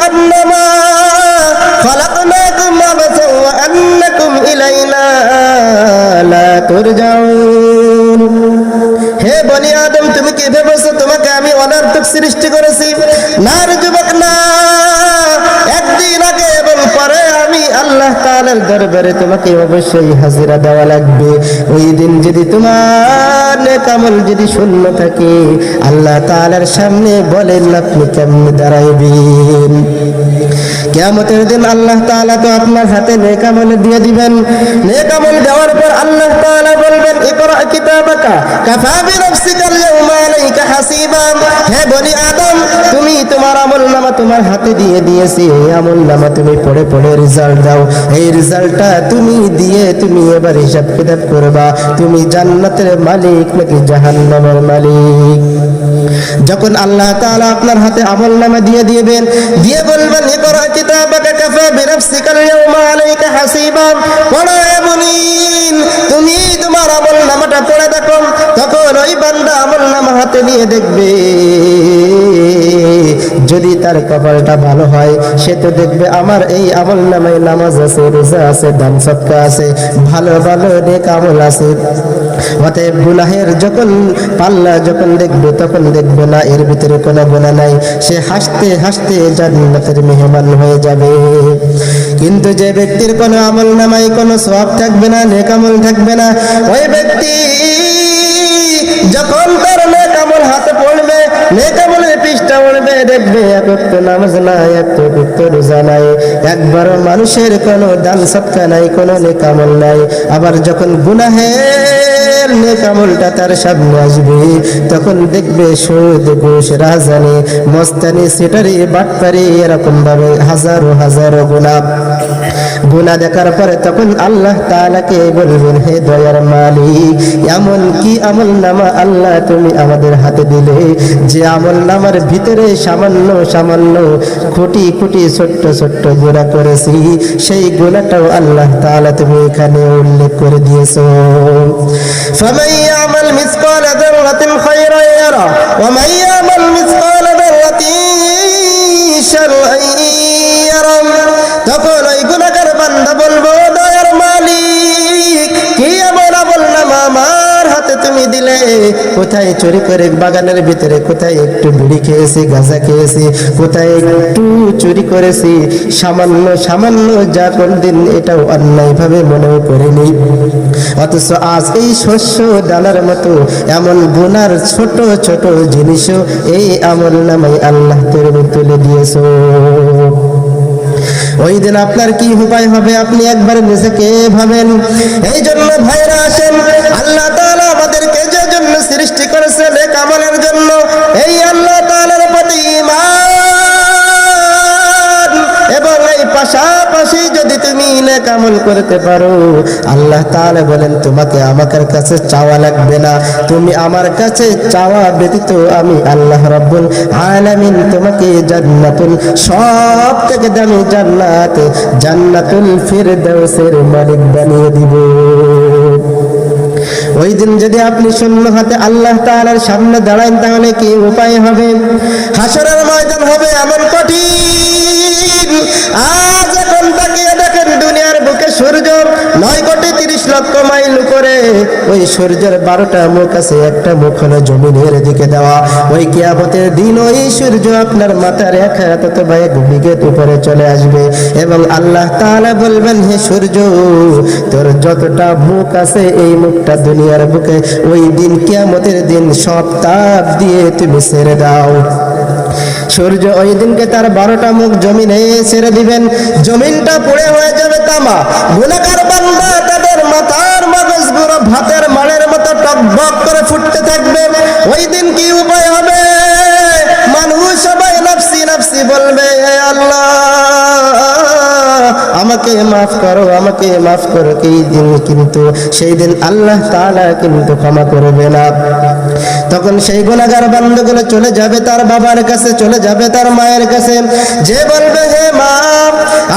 আন্নামা খালাকনাকুম আবাসা ওয়া আন্নাকুম ইলাইনা লা তুরজাউন। হে বনি আদম, তুমি কি ভেবেছো তোমাকে আমি অনার্থক সৃষ্টি করেছি? না রে যুবক, না। একদিন আগে এবং পরে আমি আল্লাহ তাআলার দরবারে তোমাকে অবশ্যই হাজিরা দেওয়া লাগবে। ওই দিন যদি তোমার নেক আমল যদি শূন্য থাকে, আল্লাহ তাআলার সামনে বলেন আপনি কেমনে দাঁড়াইবেন? কিয়ামতের দিন আল্লাহ তাআলা তো আপনার হাতে নেক আমল দিয়ে দিবেন। নেক আমল দেওয়ার পর আল্লাহ তাআলা বলবেন, ইকরা কিতাবাকা কাফা বিনাফসিকা আল-ইয়াওমা আলাইকা হাসিবা। হে বনি আদম, তুমি তোমার আমলনামা তোমার হাতে দিয়ে দিয়েছি। এই আমলনামা তুমি পড়ে পড়ে রেজাল্ট দাও। এই রেজাল্টটা তুমি দিয়ে তুমি এবার হিসাব কিতাব করবা, তুমি জান্নাতের মালিক নাকি জাহান্নামের মালিক। যখন আল্লাহ তাআলা আপনার হাতে আমলনামা দিয়ে দিবেন, দিয়ে বলবেন, ইকরা কিতাবাকা কাফা বিনাফসিকা আল-ইয়াওমা আলাইকা হাসিবা। পড়ো হে মুমিন, তুমি তোমার আমলনামাটা পড়ে দেখো। তখন ওই বান্দা আমলনামা হাতে নিয়ে দেখবে, যদি তার কপালটা ভালো হয়, সে তো দেখবে আমার এই আমলনামায় নামাজ আছে, রোজা আছে, দান সদকা আছে, ভালো ভালো নেক আমল আছে। অতএব গুনাহের যখন পাল্লা যখন দেখবে, তখন দেখবে না এর ভিতরে কোনো গুনাহ নাই। সে হাসতে হাসতে জান্নাতের মেহমান হয়ে যাবে। কিন্তু যে ব্যক্তির কোনো আমলনামায় কোনো সওয়াব থাকবে না, নেক আমল থাকবে না, ওই ব্যক্তি যখন তার নেক আমল হাতে পড়বে, নেক আমলের পৃষ্ঠা উঠবে, দেখবে এক ওয়াক্ত নামাজ নাই, এক ওয়াক্ত রোজা নাই, একবারও মানুষের কোনো দান সদকা নাই, কোনো নেক আমল নাই। আবার যখন গুনাহের নেক আমলটা তার সামনে আসবে, তখন দেখবে সুদ, ঘুষ, রাজানি, মস্তানি, সিটারি, বাটপারি, এরকম ভাবে হাজারো হাজারো গুনাহ দেখার পরে তখন আল্লাহ তাআলাকে বলবেন, হে দয়ার মালিক, এমন কি আমলনামা আল্লাহ তুমি আমাদের হাতে দিলে, যে আমলনামার ভিতরে সামান্য সামান্য কোটি কোটি ছোট্ট ছোট্ট গুনাহ করেছি, সেই গুনাহটাও আল্লাহ তাআলা তুমি এখানে উল্লেখ করে দিয়েছো। ফামান ইয়ামাল মিসকালা যাররাতিন খায়রান ইয়ারা ওয়া মান ইয়ামাল মিসকালা যাররাতিন শাররান ইয়ারা। তখন ওই গুনাহগার বান্দা বলবো, দয়ার মালিক, কি এমন আমলনামা আমার হাতে তুমি দিলে? কোথায় চুরি করে বাগানের ভিতরে, কোথায় একটু বিড়ি খেয়েছি, গাঁজা খেয়েছি, কোথায় একটু চুরি করেছি, সামান্য সামান্য, যা কোনদিন এটাও অন্যায়ভাবে মনেও করিনি। অথচ আজ এই শস্য দানার মতো এমন গুনার ছোট ছোট জিনিসও এই আমলনামায় আল্লাহ তুমি তুলে দিয়েছো। ওই দিন আপনার কি উপায় হবে আপনি একবার নিজেকে ভাবেন। এই জন্য ভাইরা আসেন, আল্লাহ তাআলা আমাদেরকে যে জন্য সৃষ্টি করেছেন নেক আমলের জন্য, এই আল্লাহ তাআলার প্রতি ঈমান এবং এই পাশাপাশি যদি তুমি নেক আমল করতে পারো, আল্লাহ তাআলা বলেন তোমাকে আমার কাছে চাওয়া লাগবে না, তুমি আমার কাছে চাওয়া ব্যতীত আমি আল্লাহ রাব্বুল আলামিন তোমাকে জান্নাতুল সব থেকে দামি জান্নাত, জান্নাতুল ফিরদাউসের মালিক বানিয়ে দিব। ওই দিন যদি আপনি শূন্য হাতে আল্লাহ তাআলার সামনে দাঁড়ান, তাহলে কি উপায় হবে? হাসরের ময়দান হবে এমন কঠিন। আজ এখন তাকিয়ে দেখেন, দুনিয়ার বুকে সূর্য 9,30,00,000 মাইল উপরে, ওই সূর্যের 12টা মুখ আছে, একটা মুখ হলো জমিনের দিকে দেওয়া। ওই কিয়ামতের দিন ওই সূর্য আপনার মাথার এক হাত অথবা এক বিঘত উপরে চলে আসবে এবং আল্লাহ তাআলা বলবেন, হে সূর্য, তোর যতটা মুখ আছে এই মুখটা দুনিয়ার বুকে ওই দিন কিয়ামতের দিন সব তাপ দিয়ে তুমি ছেড়ে দাও। সূর্য ওই দিনকে তার 12টা মুখ জমিনে ছেড়ে দিবেন, জমিনটা পুড়ে হয়ে যাবে তামা। গুনাহগার বান্দা তাদের মাথার মগজগুলো ভাতের মাড়ের মতো টকবক করে ফুটতে থাকবে। ওই দিন কি উপায় হবে? মানুষ সবাই নাফসি নাফসি বলবে, হে আল্লাহ আমাকে মাফ করো, আমাকে মাফ করো। এই দিন কিন্তু সেই দিন আল্লাহ তাআলা কিন্তু ক্ষমা করবে না। তখন সেই গুনাহগার বান্দাগুলো চলে যাবে তার বাবার কাছে, চলে যাবে তার মায়ের কাছে, যে বলবে, হে মা,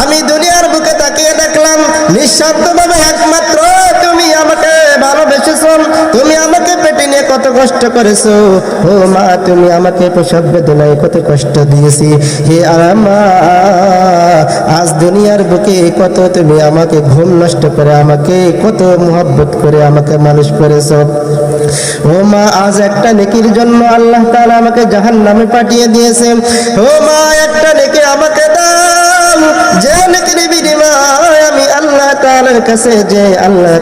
আমি দুনিয়ার বুকে তাকিয়ে দেখলাম নিঃস্বার্থভাবে একমাত্র তুমি আমাকে ভালোবেসেছো, তুমি আমাকে পেটে নিয়ে কত কষ্ট করেছো, ও মা তুমি আমাকে প্রসব বেদনায় কত কষ্ট দিয়েছি। হে মা, আজ দুনিয়ার বুকে কত তুমি আমাকে ঘুম নষ্ট করে আমাকে কত মোহব্বত করে আমাকে মানুষ করেছো। ও মা, আজ একটা নেকির জন্য আল্লাহ তাআলা আমাকে জাহান্নামে পাঠিয়ে দিয়েছে। ও মা, একটা নেকি আমাকে দাও, যে নেকির বিনিময়ে আমি আল্লাহ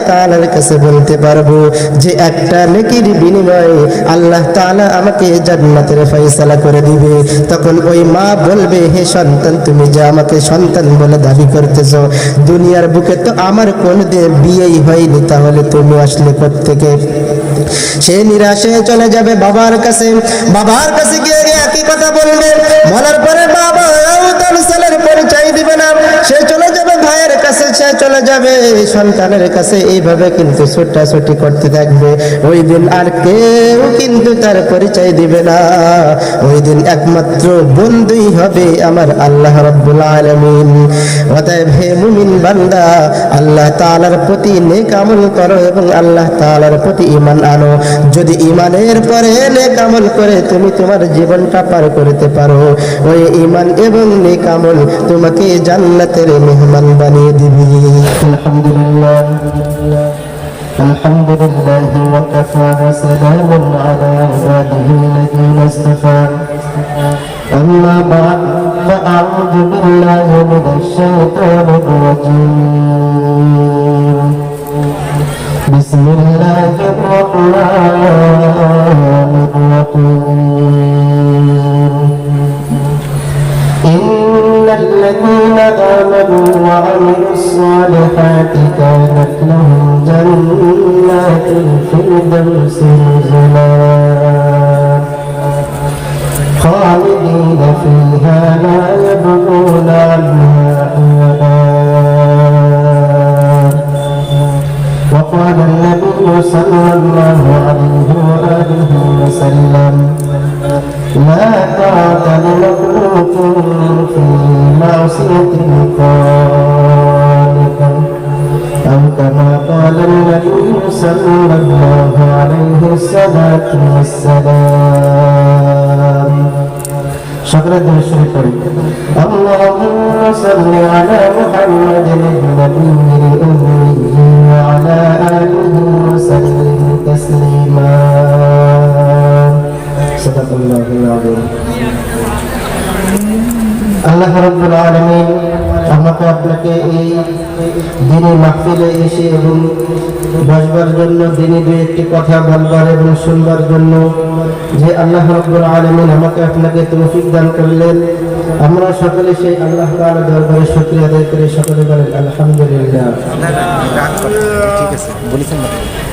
তাআলার কাছে বলতে পারবো যে একটা নেকির বিনিময়ে আল্লাহ তাআলা আমাকে জান্নাতের ফয়সালা করে দিবে। তখন ওই মা বলবে, হে সন্তান, তুমি যে আমাকে সন্তান বলে দাবি করতেছো, দুনিয়ার বুকে তো আমার কোনদিন বিয়েই হয়নি, তাহলে তুমি আসলে কোত্থেকে? সে নিরাশে চলে যাবে বাবার কাছে গিয়ে একই কথা বলবে। বলার পরে বাবা তার ছেলের পরিচয় দিবে না, সে চলে যাবে ভাইয়ের কাছে, সে চলে যাবে সন্তানের কাছে, এইভাবে কিন্তু ছোটাছুটি করতে থাকবে। ওই দিন আর কেউ কিন্তু তার পরিচয় দিবে না। ওই দিন একমাত্র বন্ধুই হবে আমার আল্লাহ রাব্বুল আলামিন। অতএব হে মুমিন বান্দা, আল্লাহ তাআলার প্রতি নেক আমল করো এবং আল্লাহ তাআলার প্রতি ঈমান আনো। যদি ঈমানের পরে নেক আমল করে তুমি তোমার জীবনটা পার করতে পারো, ওই ঈমান এবং নেক আমল তোমাকে জান্নাতের মেহমান বানিয়ে দিবে। আলহামদুলিল্লাহ আলহামদুলিল্লাহি ওয়া কাফা ওয়া সালামুন আলা ইবাদিহি আল্লাযীনা ইসতাফা। আম্মা বা'দ, ফাআউযু বিল্লাহি মিনাশ শাইতানির রাজীম। বিসমিল্লাহির রাহমানির রাহিম। ইন্নাল লাযীনা আমানু ওয়া আমিলুস সালিহাতি কানাত লাহুম জান্নাতুল ফিরদাউসি নুজুলা খালিদিনা ফীহা লা ইয়াবগুনা আনহা হিওয়ালা। وقال النبي صلى الله عليه وآله وسلم: لا طاعة لمخلوق في معصية الخالق، أو كما قال النبي صلى الله عليه الصلاة والسلام. شكرا للشريف. اللهم صل على محمد النبي الأمي وعلى آله وسلم تسليما. صدق الله العظيم. আল্লাহ রাব্বুল আলামিন আমাকে আপনাকে এই দিনী মাহফিলে এসে এবং বসবার জন্য, দিনী দুই একটি কথা বলবার এবং শুনবার জন্য যে আল্লাহ রাব্বুল আলামিন আমাকে আপনাকে তৌফিক দান করলেন, আমরা সকলে সেই আল্লাহ তাআলার দরবারে শুকরিয়া আদায় করে সকলে বলেন আলহামদুলিল্লাহ।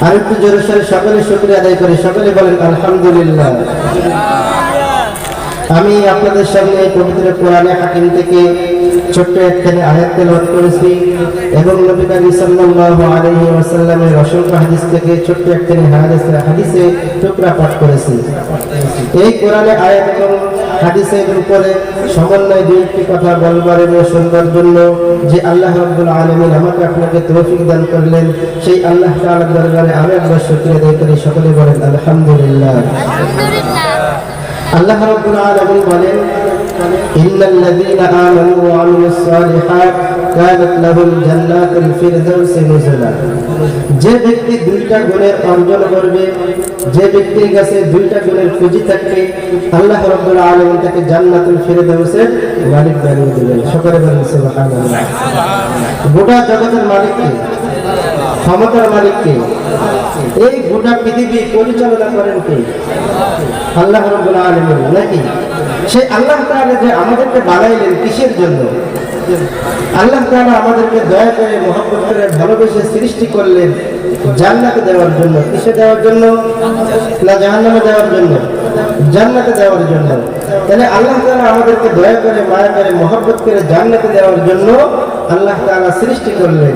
আর একটু জোরে সোরে সকলে শুকরিয়া আদায় করে সকলে বলেন আলহামদুলিল্লাহ। আমি আপনাদের সামনে পবিত্র কোরআনে হাকিম থেকে ছোট্ট একখানি আয়াত তেলাওয়াত করেছি এবং নবী করিম সাল্লাল্লাহু আলাইহি ওয়াসাল্লামের অসংখ্য হাদিস থেকে ছোট্ট একখানি হাদিসে টুকরা পাঠ করেছি। এই কোরআনে আয়াত এবং হাদিসের উপরে সমন্বয় দুই একটি কথা বলবার এবং শুনবার জন্য যে আল্লাহ রাব্বুল আলামিন আমাকে আপনাকে তৌফিক দান করলেন, সেই আল্লাহ তাআলার দরবারে আমি একবার শুকরিয়া আদায় করি, সকলে বলেন আলহামদুলিল্লাহ। আল্লাহ রাব্বুল আলামিন বলেন, ইন্নাল লাযীনা আমানু ওয়া আমিলুস সালিহাত কানাত লাহুম জান্নাতুল ফিরদাউসি নুজুলা। যে ব্যক্তি দুইটা গুণের অর্জন করবে, যে ব্যক্তির কাছে দুইটা গুণের পুঁজি থাকবে, আল্লাহ রাব্বুল আলামিন তাকে জান্নাতুল ফিরদাউসের মালিক বানিয়ে দেবেন। সকলে বলেন সুবহানাল্লাহ। গোটা জগতের মালিক কে? ক্ষমতার মালিক কে? এই গোটা পৃথিবী পরিচালনা করেন কে? আল্লাহ রাব্বুল আলামিন। নাকি সেই আল্লাহ তাআলা যে আমাদেরকে বানাইলেন কিসের জন্য? আল্লাহ তাআলা আমাদেরকে দয়া করে মহব্বত করে ভালোবেসে সৃষ্টি করলেন জান্নাতে দেওয়ার জন্য। কিসে দেওয়ার জন্য? না জাহান্নামে দেওয়ার জন্য? জান্নাতে দেওয়ার জন্য। তাহলে আল্লাহ তাআলা আমাদেরকে দয়া করে, মায়া করে, মহব্বত করে জান্নাতে দেওয়ার জন্য আল্লাহ তাআলা সৃষ্টি করলেন।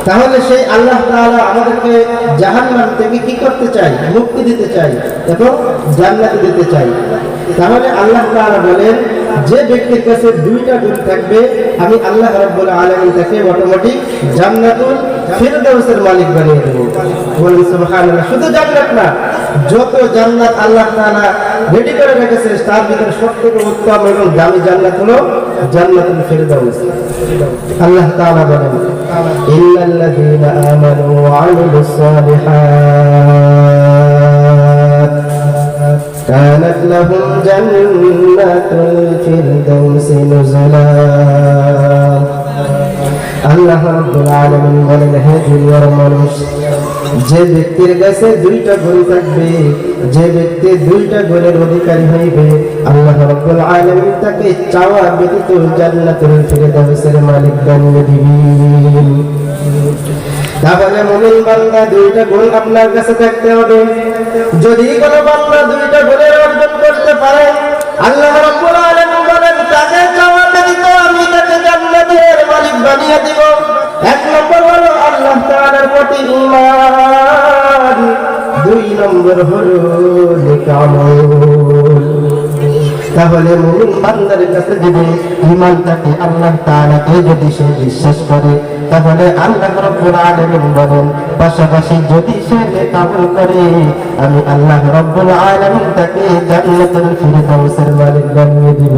তাহলে সেই আল্লাহ তাআলা আমাদেরকে জাহান্নাম থেকে কি করতে চাই? মুক্তি দিতে চাই এবং জান্নাতে দিতে চাই। তাহলে আল্লাহ তাআলা বলেন, যে ব্যক্তির কাছে দুইটা গুণ থাকবে, আমি আল্লাহ রাব্বুল আলামিন তাকে অটোমেটিক জান্নাতুল ফিরদাউসের মালিক বানিয়ে দেব। বলুন সুবহানাল্লাহ। শুধু জান্নাত না, যত জান্নাত আল্লাহ তাআলা রেডি করে রেখেছে তার ভিতরে সবথেকে উত্তম এবং দামি জান্নাত হলো জান্নাতুল ফিরদাউস। আল্লাহ তাআলা বলেন, ইন্নাল্লাযীনা আমানু ওয়া আমিলুস সালিহাত কানাত লাহুম জান্নাতুল ফিরদাউসি নুজুলা। আল্লাহ রাব্বুল আলামিন বলেন, হে দুনিয়ার মানুষ, যে ব্যক্তির কাছে দুইটা গুণ থাকবে, যে ব্যক্তি দুইটা গুণের অধিকারী হইবে, আল্লাহ রাব্বুল আলামিন তাকে চাওয়া ব্যতীত জান্নাতুল ফিরদাউসের মালিক বানিয়ে দিবেন। তাহলে মুমিন বান্দা দুইটা গুণ আপনার কাছে থাকতে হবে। যদি কোনো বান্দা দুইটা গুণের অর্জন করতে পারে, আল্লাহ রাব্বুল আলামিন বলেন, তাকে চাওয়া ব্যতীত আমি তাকে জান্নাতের মালিক বানিয়ে দিব। এক নম্বর হলো আল্লাহ তাআলার প্রতি ঈমান, দুই নম্বর হলো নেক আমল। তাহলে মুমিন বান্দার কাছে যদি ঈমান থাকে, আল্লাহ তাআলাকে যদি সে বিশ্বাস করে, তাহলে আল্লাহ রাব্বুল আলামিন বলেন, পাশাপাশি যদি সে নেক আমল করে, আমি আল্লাহ রাব্বুল আলামিন তাকে জান্নাতুল ফিরদাউসের মালিক বানিয়ে দিব।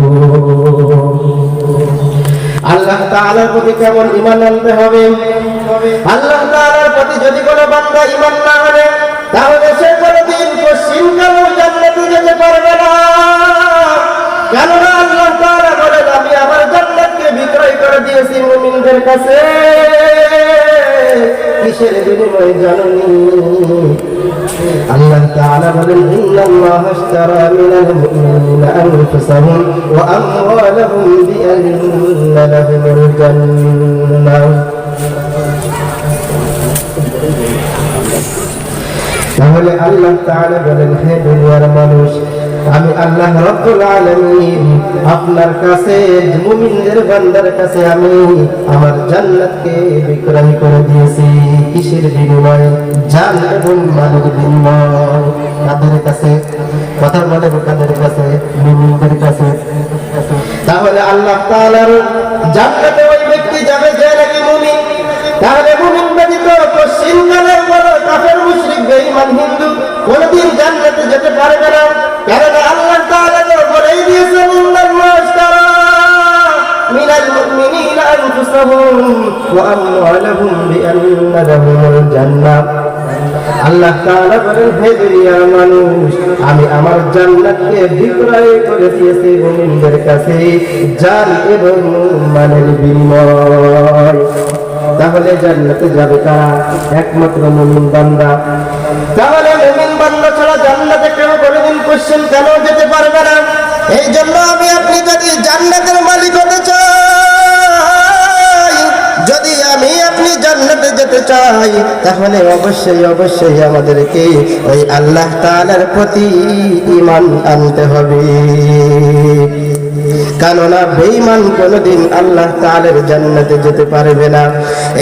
আল্লাহ তাআলার প্রতি কেমন ঈমান আনতে হবে? আল্লাহ তাআলার প্রতি যদি কোনো বান্দা ঈমান না আনে, তাহলে সে কোনদিন পশ্চিমকালেও জান্নাতে যেতে পারবে না। কেননা আল্লাহ তাআলা বলেন, আমি আমার জান্নাতকে বিক্রয় করে দিয়েছি মুমিনদের কাছে। কিসের বিনিময়ে জানেন? আল্লাহ তাআলা বলেন, ইন্নাল্লাহা আশতারা মিনাল মুমিনিনা আনফুসাহুম ওয়া আমওয়ালাহুম বিআন্না লাহুমুল জান্নাহ। তাহলে আল্লাহ তাআলা বলেন, হে দুনিয়ার মানুষ, আমি আল্লাহ রাব্বুল আলামিন আপনার কাছে, মুমিনদের বান্দার কাছে আমি আমার জান্নাতকে বিক্রয় করে দিয়েছি। কিসের বিনিময়ে? জান এবং মালের বিনিময়। কাদের কাছে? কথা বলে, কাদের কাছে? মুমিনদের কাছে। তাহলে আল্লাহ তাআলার জান্নাতে ওই ব্যক্তি যাবে যে নাকি মুমিন। তাহলে মুমিন ব্যতীত পশ্চিমকালের বড় কাফের, মুশরিক, বেঈমান, হিন্দু কোনদিন জান্নাতে যেতে পারবে না। কারণ আল্লাহ তাআলা তো বলেই দিয়েছেন, ইন্নাল্লাহা আশতারা মিনাল মুমিনিনা আনফুসাহুম ওয়া আমওয়ালাহুম বিআন্না লাহুমুল জান্নাহ। আল্লাহ তাআলা বলেন, হে দুনিয়ার মানুষ, আমি আমার জান্নাতকে বিক্রয় করে দিয়েছি মুমিনদের কাছে জান এবং মালের বিনিময়। তাহলে জান্নাতে যাবে কারা? একমাত্র মুমিন বান্দা। তাহলে মুমিন বান্দা ছাড়া জান্নাতে কেউ কোনদিন কেন যেতে পারবে না। এই জন্য আমি আপনি যদি জান্নাতের মালিক হতে চাই, যদি আমি আপনি জান্নাতে যেতে চাই, তাহলে অবশ্যই অবশ্যই আমাদেরকে ওই আল্লাহ তাআলার প্রতি ঈমান আনতে হবে। কেননা বেঈমান কোনদিন আল্লাহ তাআলার জান্নাতে যেতে পারবে না।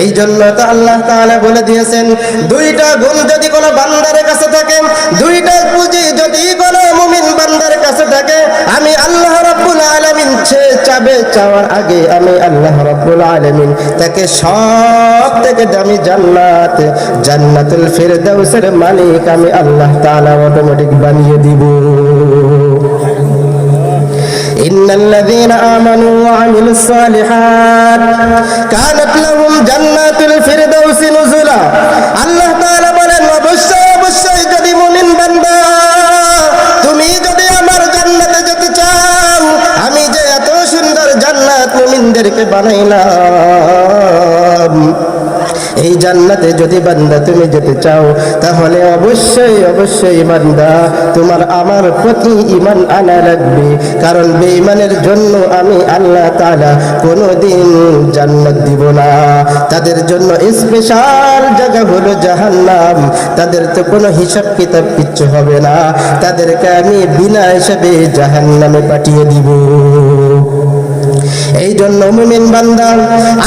এই জন্য তো আল্লাহ তাআলা বলে দিয়েছেন, দুইটা গুণ যদি কোনো বান্দার কাছে থাকে, দুইটা পুঁজি যদি কোনো মুমিন বান্দার কাছে থাকে, আমি আল্লাহ রাব্বুল আলামিন সে চাবে, চাওয়ার আগে আমি আল্লাহ রাব্বুল আলামিন তাকে সব থেকে দামি জান্নাত, জান্নাতুল ফিরদাউসের মালিক আমি আল্লাহ তাআলা অটোমেটিক বানিয়ে দিব। ইন্নাল্লাযীনা আমানু ওয়া আমিলুস সালিহাত কানাত লাহুম জান্নাতুল ফিরদাউসি নুজুলা। আল্লাহ তাআলা বলেন, অবশ্যই অবশ্যই যদি মুমিন বান্দা তুমি যদি আমার জান্নাতে যেতে চাও, আমি যে এত সুন্দর জান্নাত মুমিনদেরকে বানাইলাম, এই জান্নাতে যদি বান্দা তুমি যেতে চাও, তাহলে অবশ্যই অবশ্যই বান্দা তোমার আমার প্রতি ঈমান আনা লাগবে। কারণ বেঈমানের জন্য আমি আল্লাহ তাআলা কোনোদিন জান্নাত দিব না। তাদের জন্য স্পেশাল জায়গা হলো জাহান্নাম। তাদের তো কোনো হিসাব কিতাব কিচ্ছু হবে না, তাদেরকে আমি বিনা হিসাবে জাহান্নামে পাঠিয়ে দিব। এই জন্য মুমিন বান্দা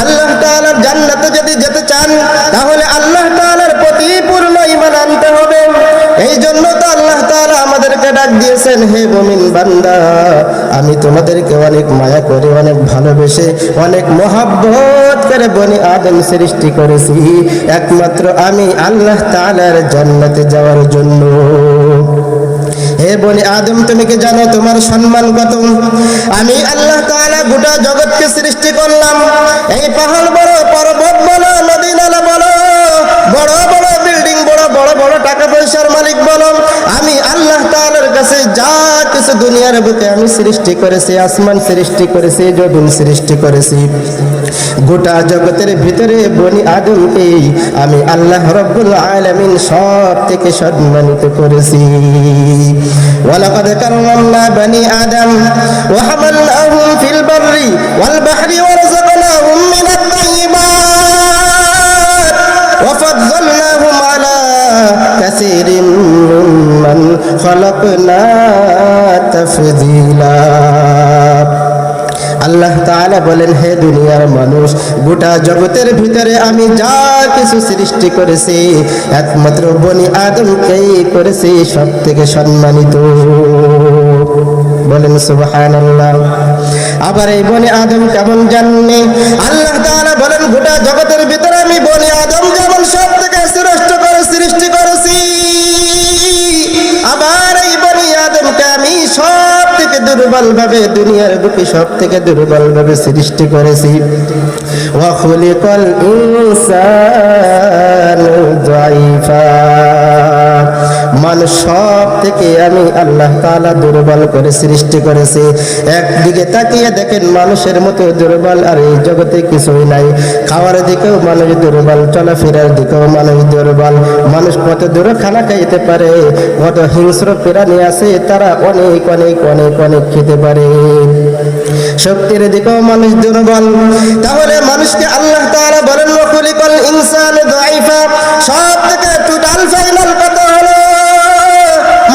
আল্লাহ তাআলার জান্নাতে যদি যেতে চান, তাহলে আল্লাহ তাআলার প্রতি পূর্ণ ঈমান আনতে হবে। এই জন্য তো আল্লাহ তাআলা আমাদেরকে ডাক দিয়েছেন, হে মুমিন বান্দা, আমি তোমাদেরকে অনেক মায়া করে, অনেক ভালোবেসে, অনেক মহব্বত করে বনি আদম সৃষ্টি করেছি একমাত্র আমি আল্লাহ তাআলার জান্নাতে যাওয়ার জন্য। হে বনি আদম, তুমি কি জানো তোমার সম্মান কত? আমি আল্লাহ তাআলা গোটা জগৎকে সৃষ্টি করলাম। এই পাহাড় বলো, পর্বত বলো, নদী নালা বলো, বড় বড় বিল্ডিং বড় বড় বড় টাকা পয়সার মালিক বলো, আমি আল্লাহ তাআলার কাছে যা কিছু দুনিয়ার বুকে আমি সৃষ্টি করেছি, আসমান সৃষ্টি করেছি, জমিন সৃষ্টি করেছি, গোটা জগতের ভিতরে বনি আদমকে আমি আল্লাহ রব্বুল আলামিন সব থেকে সম্মানিত করেছি। ওয়ালাকাদ কাররামনা বনি আদম ওয়া হামালনাহুম ফিল বাররি ওয়াল বাহরি ওয়া রাযাকনাহুম মিনাত তাইয়্যিবাত ওয়া ফাদ্দালনাহুম আলা কাসীরিন মিম্মান খালাকনা তাফদীলা। আল্লাহ তাআলা বলেন, হে দুনিয়ার মানুষ, গোটা জগতের ভিতরে আমি যা কিছু সৃষ্টি করেছি একমাত্র বনি আদমকেই করেছি সব থেকে সম্মানিত। বলেন সুবহানাল্লাহ। আবার এই বনি আদম কেমন জাননি? আল্লাহ তাআলা বলেন, গোটা জগতের ভিতরে আমি বনি আদম যেমন সব থেকে শ্রেষ্ঠ করে সৃষ্টি করেছি, আবার এই বনি আদমকে আমি সব থেকে দুর্বল ভাবে দুনিয়ার বুকে সব থেকে দুর্বল ভাবে সৃষ্টি করেছি। ওয়া খুলিকাল ইনসানু যায়ীফা, মানুষ সব থেকে আমি আল্লাহ তাআলা দুর্বল করে সৃষ্টি করেছি। একদিকে তাকিয়ে দেখেন মানুষের মতো দুর্বল আর এই জগতে কিছুই নাই। খাওয়ার দিকেও মানুষ দুর্বল, চলাফেরার দিকেও মানুষ দুর্বল। মানুষ কত দূরে খানা খাইতে পারে, কত হিংস্র প্রাণী আছে তারা অনেক অনেক অনেক অনেক খেতে পারে। শক্তির দিকেও মানুষ দুর্বল। তাহলে মানুষকে আল্লাহ তাআলা বলেন ওয়া খুলিকাল ইনসানু যায়ীফা, সব থেকে টোটাল ফাইনাল কথা হলো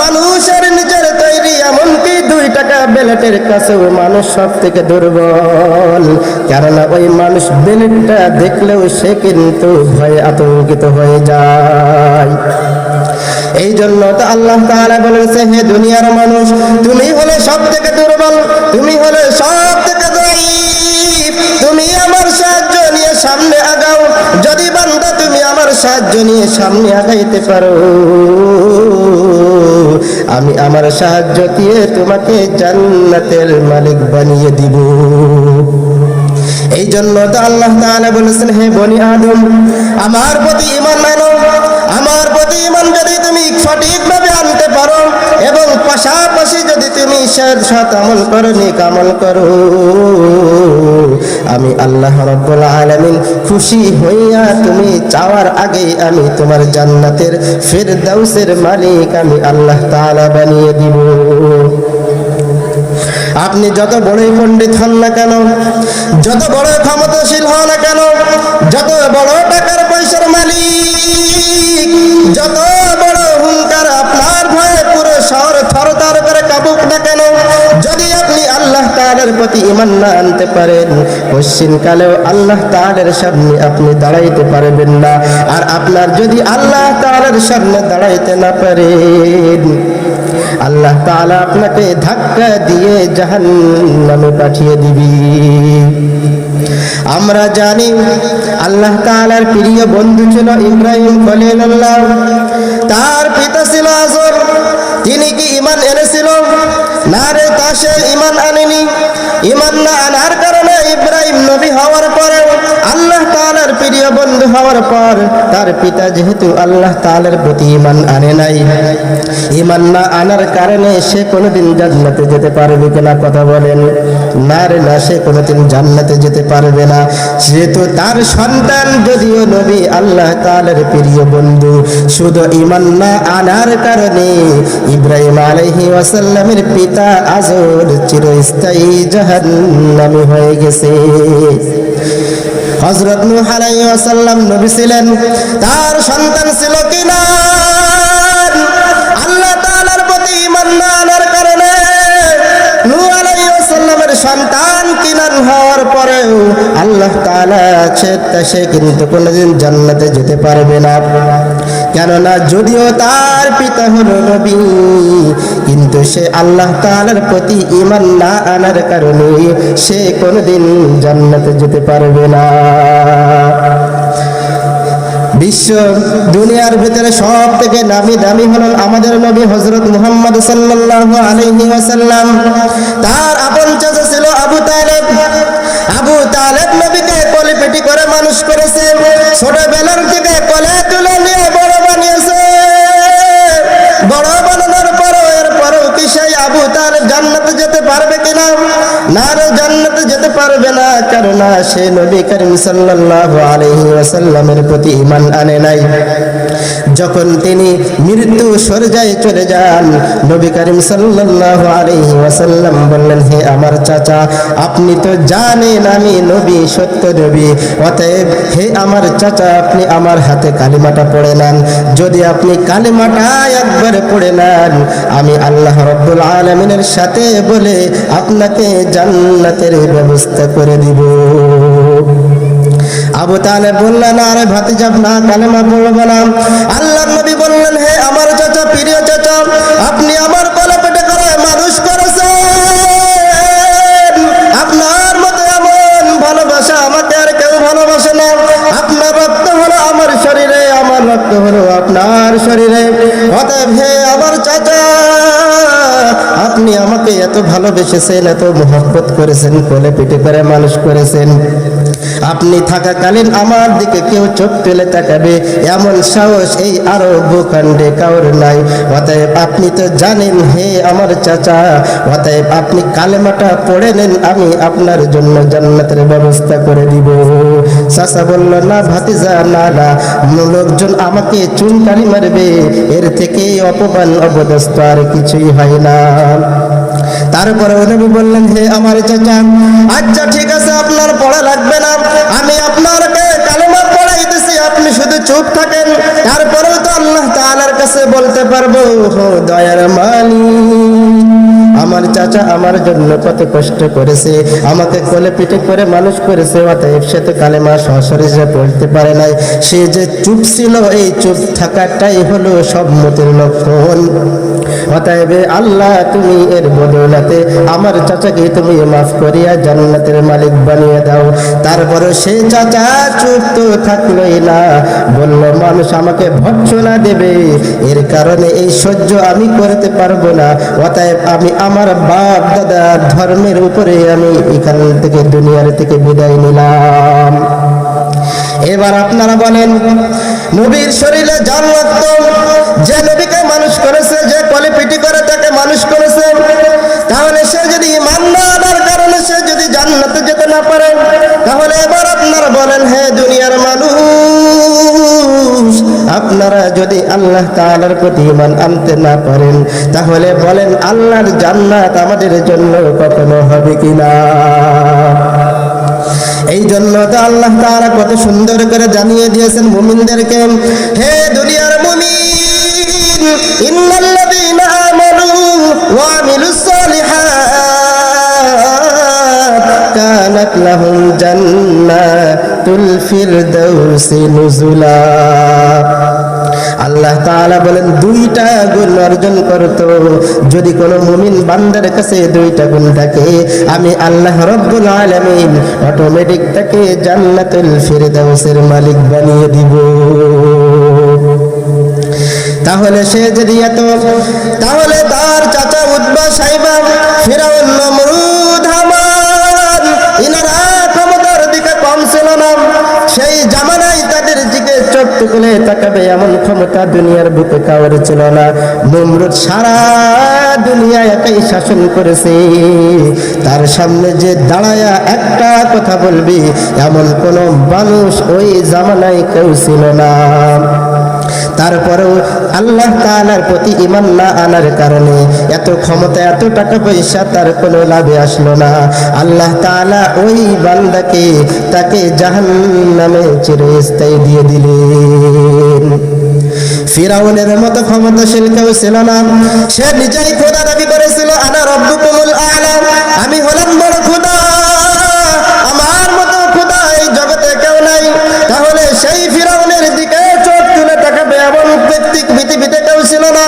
মানুষের নিজের তৈরি এমনকি 2 টাকা বেলেটের কাছেও মানুষ সব থেকে দুর্বল। কেননা ওই মানুষ বেলেটটা দেখলেও সে কিন্তু ভয়ে আতঙ্কিত হয়ে যায়। এই জন্য তো আল্লাহ তাআলা বলেছে, হে দুনিয়ার মানুষ, তুমি হলে সব থেকে দুর্বল, তুমি হলে সব থেকে যায়ীফ, তুমি আমার সাহায্য নিয়ে সামনে আগাও। যদি বান্দা তুমি আমার সাহায্য নিয়ে সামনে আগাইতে পারো, আমি আমার সাহায্য দিয়ে তোমাকে জান্নাতের মালিক বানিয়ে দিব। এই জন্য তো আল্লাহ তাআলা বলেছেন, হে বনি আদম, আমার প্রতি ঈমান আনো। আমার প্রতি ঈমান যদি তুমি সঠিকভাবে আনতে পারো এবং পাশাপাশি যদি তুমি সৎ আমল করো, নেক আমল করো, আমি আল্লাহ রাব্বুল আলামিন খুশি হইয়া তুমি চাওয়ার আগে আমি তোমার জান্নাতের ফিরদাউসের মালিক আমি আল্লাহ তাআলা বানিয়ে দিব। আপনি যত বড়ই পণ্ডিত হন না কেন, যত বড় ক্ষমতাশীল হন না কেন, যত বড় টাকার পয়সার মালিক, যত বড় হুঙ্কার আপনার ভয়ে পুরো শহর থরথর করে কাঁপুক না কেন, যদি আপনি আল্লাহ তাআলার প্রতি ঈমান না আনতে পারেন, পশ্চিমকালেও আল্লাহ তাআলার সামনে আপনি দাঁড়াইতে পারবেন না। আর আপনার যদি আল্লাহ তাআলার সামনে দাঁড়াইতে না পারেন, আল্লাহ তাআলা আপনাকে ধাক্কা দিয়ে জাহান্নামে পাঠিয়ে দিবি। আমরা জানি আল্লাহ তাআলার প্রিয় বন্ধু ছিল ইব্রাহিম খলিলুল্লাহ, তার পিতা ছিল আজর। তিনি কি ঈমান এনেছিল? না রে, তা সে ঈমান আনেনি। ঈমান না আনার কারণে ইব্রাহিম নবী হওয়ার পরে, আল্লাহ তাআলার প্রিয় বন্ধু হওয়ার পর তার পিতা যেহেতু আল্লাহ তাআলার প্রতি ঈমান আনে নাই, ঈমান না আনার কারণে সে কোনোদিন জান্নাতে যেতে পারবে কিনা কথা বলেন? না রে না, সে কোনোদিন জান্নাতে যেতে পারবে না। যেহেতু তার সন্তান যদিও নবী, আল্লাহ তাআলার প্রিয় বন্ধু, শুধু ঈমান না আনার কারণে ইব্রাহিম আলাইহিস সালামের পিতা আজর চিরস্থায়ী জাহান্নামী হয়ে গেছে। হযরত নূহ আলাইহিস সালাম নবী ছিলেন, তার সন্তান ছিল কিনান। আল্লাহ তাআলার প্রতি ঈমান না আনার কারণে নূহ আলাইহিস সালামের সন্তান কিনান হওয়ার পরেও আল্লাহ তাআলা সে কিন্তু কোনোদিন জান্নাতে যেতে পারবে না। কেননা যদিও তার পিতা হলো নবী, কিন্তু সে আল্লাহ তাআলার প্রতি ঈমান না আনার কারণে সে কোনোদিন জান্নাতে যেতে পারবে না। বিশ্ব দুনিয়ার ভিতরে সব থেকে নামি দামি হলেন আমাদের নবী হযরত মুহাম্মদ সাল্লাল্লাহু আলাইহি ওয়াসাল্লাম। তার আপন চাচা ছিল আবু তালেব। আবু তালেব নবীকে কোলে পিটি করে মানুষ করেছে, ছোটবেলার থেকে কোলে তুলে নিয়ে বড় বানিয়েছে। বড় বানানোর পরও এরপরও কি সেই আবু তালেব জান্নাতে যেতে পারবে কিনা? না রে, জান্নাতে যেতে পারবে না, কারণ সে নবী করিম সাল্লাল্লাহু আলাইহি ওয়াসাল্লামের প্রতি ঈমান আনে নাই। যখন তিনি মৃত্যু শয্যায় চলে যান, নবী করিম সাল্লাল্লাহু আলাইহি ওয়াসাল্লাম বললেন, হে আমার চাচা, আপনি তো জানেন আমি নবী, সত্য নবী, অতএব হে আমার চাচা, আপনি আমার হাতে কালিমাটা পড়ে নেন। যদি আপনি কালিমাটা একবার পড়ে নেন, আমি আল্লাহ রাব্বুল আলামিনের সাথে বলে আপনাকে জান্নাতের ব্যবস্থা করে দিব। আবু তালেব বললেন, আরে ভাতিজা, না কালেমা পড়বো না। আল্লাহর নবী বললেন, হে আমার চাচা, প্রিয় চাচা, আপনি আমার কোলে পেটে করে মানুষ করেছেন, আপনার মতো এমন ভালোবাসা আমাকে আর কেউ ভালোবাসে না। আপনার রক্ত হলো আমার শরীরে, আমার রক্ত হলো আপনার শরীরে, অতএব হে আমার চাচা, আপনি আমাকে এত ভালোবেসেছেন, এত মহব্বত করেছেন, কোলে পিঠে করে মানুষ করেছেন, আপনি থাকাকালীন আমার দিকে কেউ চোখ তুলে তাকাবে এমন সাহস এই আরব ভূখণ্ডে কাউর নাই। অতএব আপনি তো জানেন হে আমার চাচা, অতএব আপনি কালেমাটা পড়ে নেন, আমি আপনার জন্য জান্নাতের ব্যবস্থা করে দিব। চাচা বলল, না ভাতিজা, না না, লোকজন আমাকে চুনকালি মারবে, এর থেকে অপমান অপদস্থ আর কিছুই হয় না। তারপরে নবী বললেন, হে আমার চাচা, আচ্ছা ঠিক আছে, আপনার পড়া লাগবে না, আমি আপনাকে কালেমা পড়াইতেছি, আপনি শুধু চুপ থাকেন। তারপরেও তো আল্লাহ তাআলার কাছে বলতে পারবো, ও দয়ার মালিক, আমার চাচা আমার জন্য কত কষ্ট করেছে, আমাকে কোলে পিঠে করে মানুষ করেছে, অতএব সে তো কালেমা সশরীরে পড়তে পারে নাই। সে যে চুপ ছিল, এই চুপ থাকাটাই হলো সম্মতির লক্ষণ। অতএব আল্লাহ, তুমি এর বদৌলতে আমার চাচাকে তুমি মাফ করিয়া জান্নাতের মালিক বানিয়ে দাও। তারপরে সে চাচা চুপ তো থাকলোই না, বলল, মানুষ আমাকে ভর্ৎসনা দেবে, এর কারণে এই সহ্য আমি করতে পারবো না, অতএব আমি আমার বাপ দাদা ধর্মের উপরে আমি এখান থেকে দুনিয়ার থেকে বিদায় নিলাম। এবার আপনারা বলেন, নবীর শরীরে জান রক্ত, যে নবীকে মানুষ করেছে, যে কোলে পিটি করে তাকে মানুষ করেছে, তাহলে সে যদি ঈমান না আনার কারণে সে যদি জান্নাতে যেতে না পারে, তাহলে এবার আপনারা বলেন, হে দুনিয়ার মানুষ, আপনারা যদি আল্লাহ তাআলার প্রতি ঈমান আনতে না পারেন, তাহলে বলেন আল্লাহর জান্নাত আমাদের জন্য কখনো হবে কিনা? এই জন্য তো আল্লাহ তাআলা কত সুন্দর করে জানিয়ে দিয়েছেন মুমিনদেরকে, হে দুনিয়ার মুমিন, ইন্নাল্লাযীনা আমানু ওয়া আমিলুস সালিহাত কানাত লাহুম জান্নাতুল ফিরদাউসি নুজুলা। আল্লাহ তাআলা বলেন, দুইটা গুণ অর্জন করতো যদি কোনো মুমিন বান্দার কাছে দুইটা গুণ থাকে, আমি আল্লাহ রাব্বুল আলামিন অটোমেটিক তাকে জান্নাতুল ফিরদাউসের মালিক বানিয়ে দিব। তাহলে সে যদি এত, তাহলে তার চাচা উতবা, সাইবা, ফিরাউন, নমরুদ, হামান, ইনারা ক্ষমতার দিকে কম ছিল না। সেই জামানায় তাদের দিকে চোখ তুলে তাকাবে এমন ক্ষমতা দুনিয়ার বুকে কাউর ছিল না। নমরুদ সারা দুনিয়া একাই শাসন করেছে, তার সামনে যে দাঁড়ায়া একটা কথা বলবি এমন কোন মানুষ ওই জামানায় কেউ ছিল না। তারপরেও আল্লাহ তাআলার প্রতি ঈমান না আনার কারণে এত ক্ষমতা, এত টাকা পয়সা তার কোনো লাভে আসলো না। আল্লাহ তাআলা ওই বান্দাকে তাকে জাহান্নামে চিরস্থায়ী দিয়ে দিলেন। ফিরাউনের মতো ক্ষমতাশীল কেউ ছিল না, সে নিজেই খোদা দাবি করেছিল, আনা রব্বুকুমুল আ'লা, আমি হলাম বড় খোদা, আমার মতো খোদা এই জগতে কেউ নাই। তাহলে সেই ফিরাউনের দিকে চোখ তুলে তাকাবে এমন ব্যক্তি পৃথিবীতে কেউ ছিল না।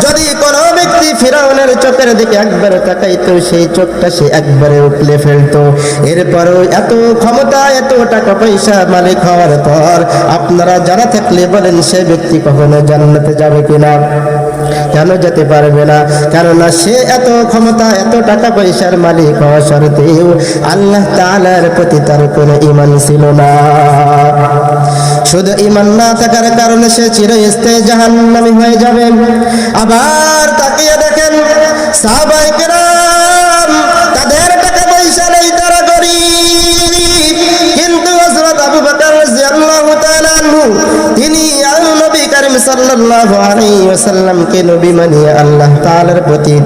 যদি কোনো ব্যক্তি ফিরাউনের চোখের দিকে একবার তাকাইত, পাইতো সেই চোখটা সে একবারে উপলে ফেলতো। এরপরেও এত ক্ষমতা, এত টাকা পয়সা মালিক হওয়ার পর আপনারা যারা থাকলে বলেন সে ব্যক্তি কখনো জান্নাতে যাবে কিনা? কেন যেতে পারবে না? কেননা সে এত ক্ষমতা, এত টাকা পয়সার মালিক হওয়া সত্ত্বেও আল্লাহ তাআলার প্রতি তার কোনো ঈমান ছিল না। শুধু ঈমান না থাকার কারণে সে চিরস্থায়ী জাহান্নামী হয়ে যাবে। আবার তাকিয়ে দেখেন সাহাবায়ে কেরাম, তাদের টাকা পয়সা নেই, তারা গরীব, কিন্তু হযরত আবু বকর রাদিয়াল্লাহু তাআলা আনহু তিনি নবী করিম সাল্লাল্লাহু আলাইহি ওয়াসাল্লামকে নবী মানিয়ে আল্লাহ তাআলার প্রতি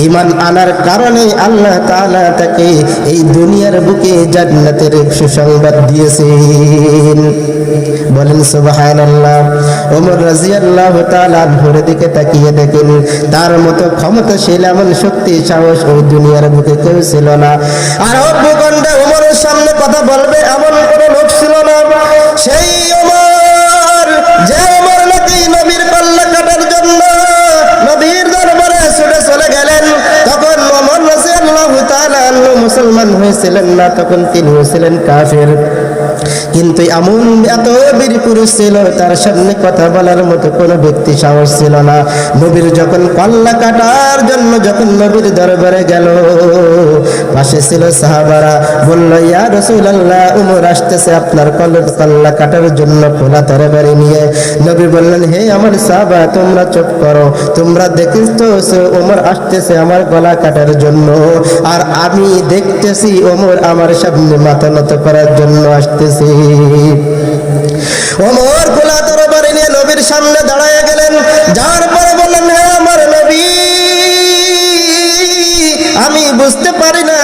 ঈমান আনার কারণে আল্লাহ তাআলা তাকে এই দুনিয়ার বুকে জান্নাতের সুসংবাদ দিয়েছেন। বলেন সুবহানাল্লাহ। ওমর রাদিয়াল্লাহু তাআলা আনহুর দিকে তাকিয়ে দেখেন, তার মতো ক্ষমতাশীল এমন শক্তি সাহস ওই দুনিয়ার বুকে কেউ ছিল না। আর ভূখণ্ডে ওমরের সামনে কথা বলবে এমন কোন লোক ছিল না। সেই ওমর, যে ওমর নাকি নবীর কল্লা কাটার জন্য নবীর দরবারে ছুটে চলে গেলেন, তখন ওমর রাদিয়াল্লাহু তাআলা আনহু মুসলমান হয়েছিলেন না, তখন তিনি ছিলেন কাফের। কিন্তু এমন এত বীর পুরুষ ছিল, তার সামনে কথা বলার মতো কোনো ব্যক্তি সাহস ছিল না। নবীর যখন কল্লা কাটার জন্য যখন নবীর দরবারে গেল, পাশে ছিল সাহাবারা, বলল ইয়া রাসূলুল্লাহ, ওমর আসতেছে আপনার কল্লা কাটার জন্য খোলা তরবারি নিয়ে। নবী বললেন, হে আমার সাহাবা, তোমরা চুপ করো, তোমরা দেখতেছো ওমর আসতেছে আমার গলা কাটার জন্য, আর আমি দেখতেছি ওমর আমার সামনে মাথা নত করার জন্য আসতেছে। ওমর খোলা তরবারি নিয়ে নবীর সামনে দাঁড়ায় গেলেন, যার পরে বললেন, হে আমার নবী, আমি বুঝতে পারি না,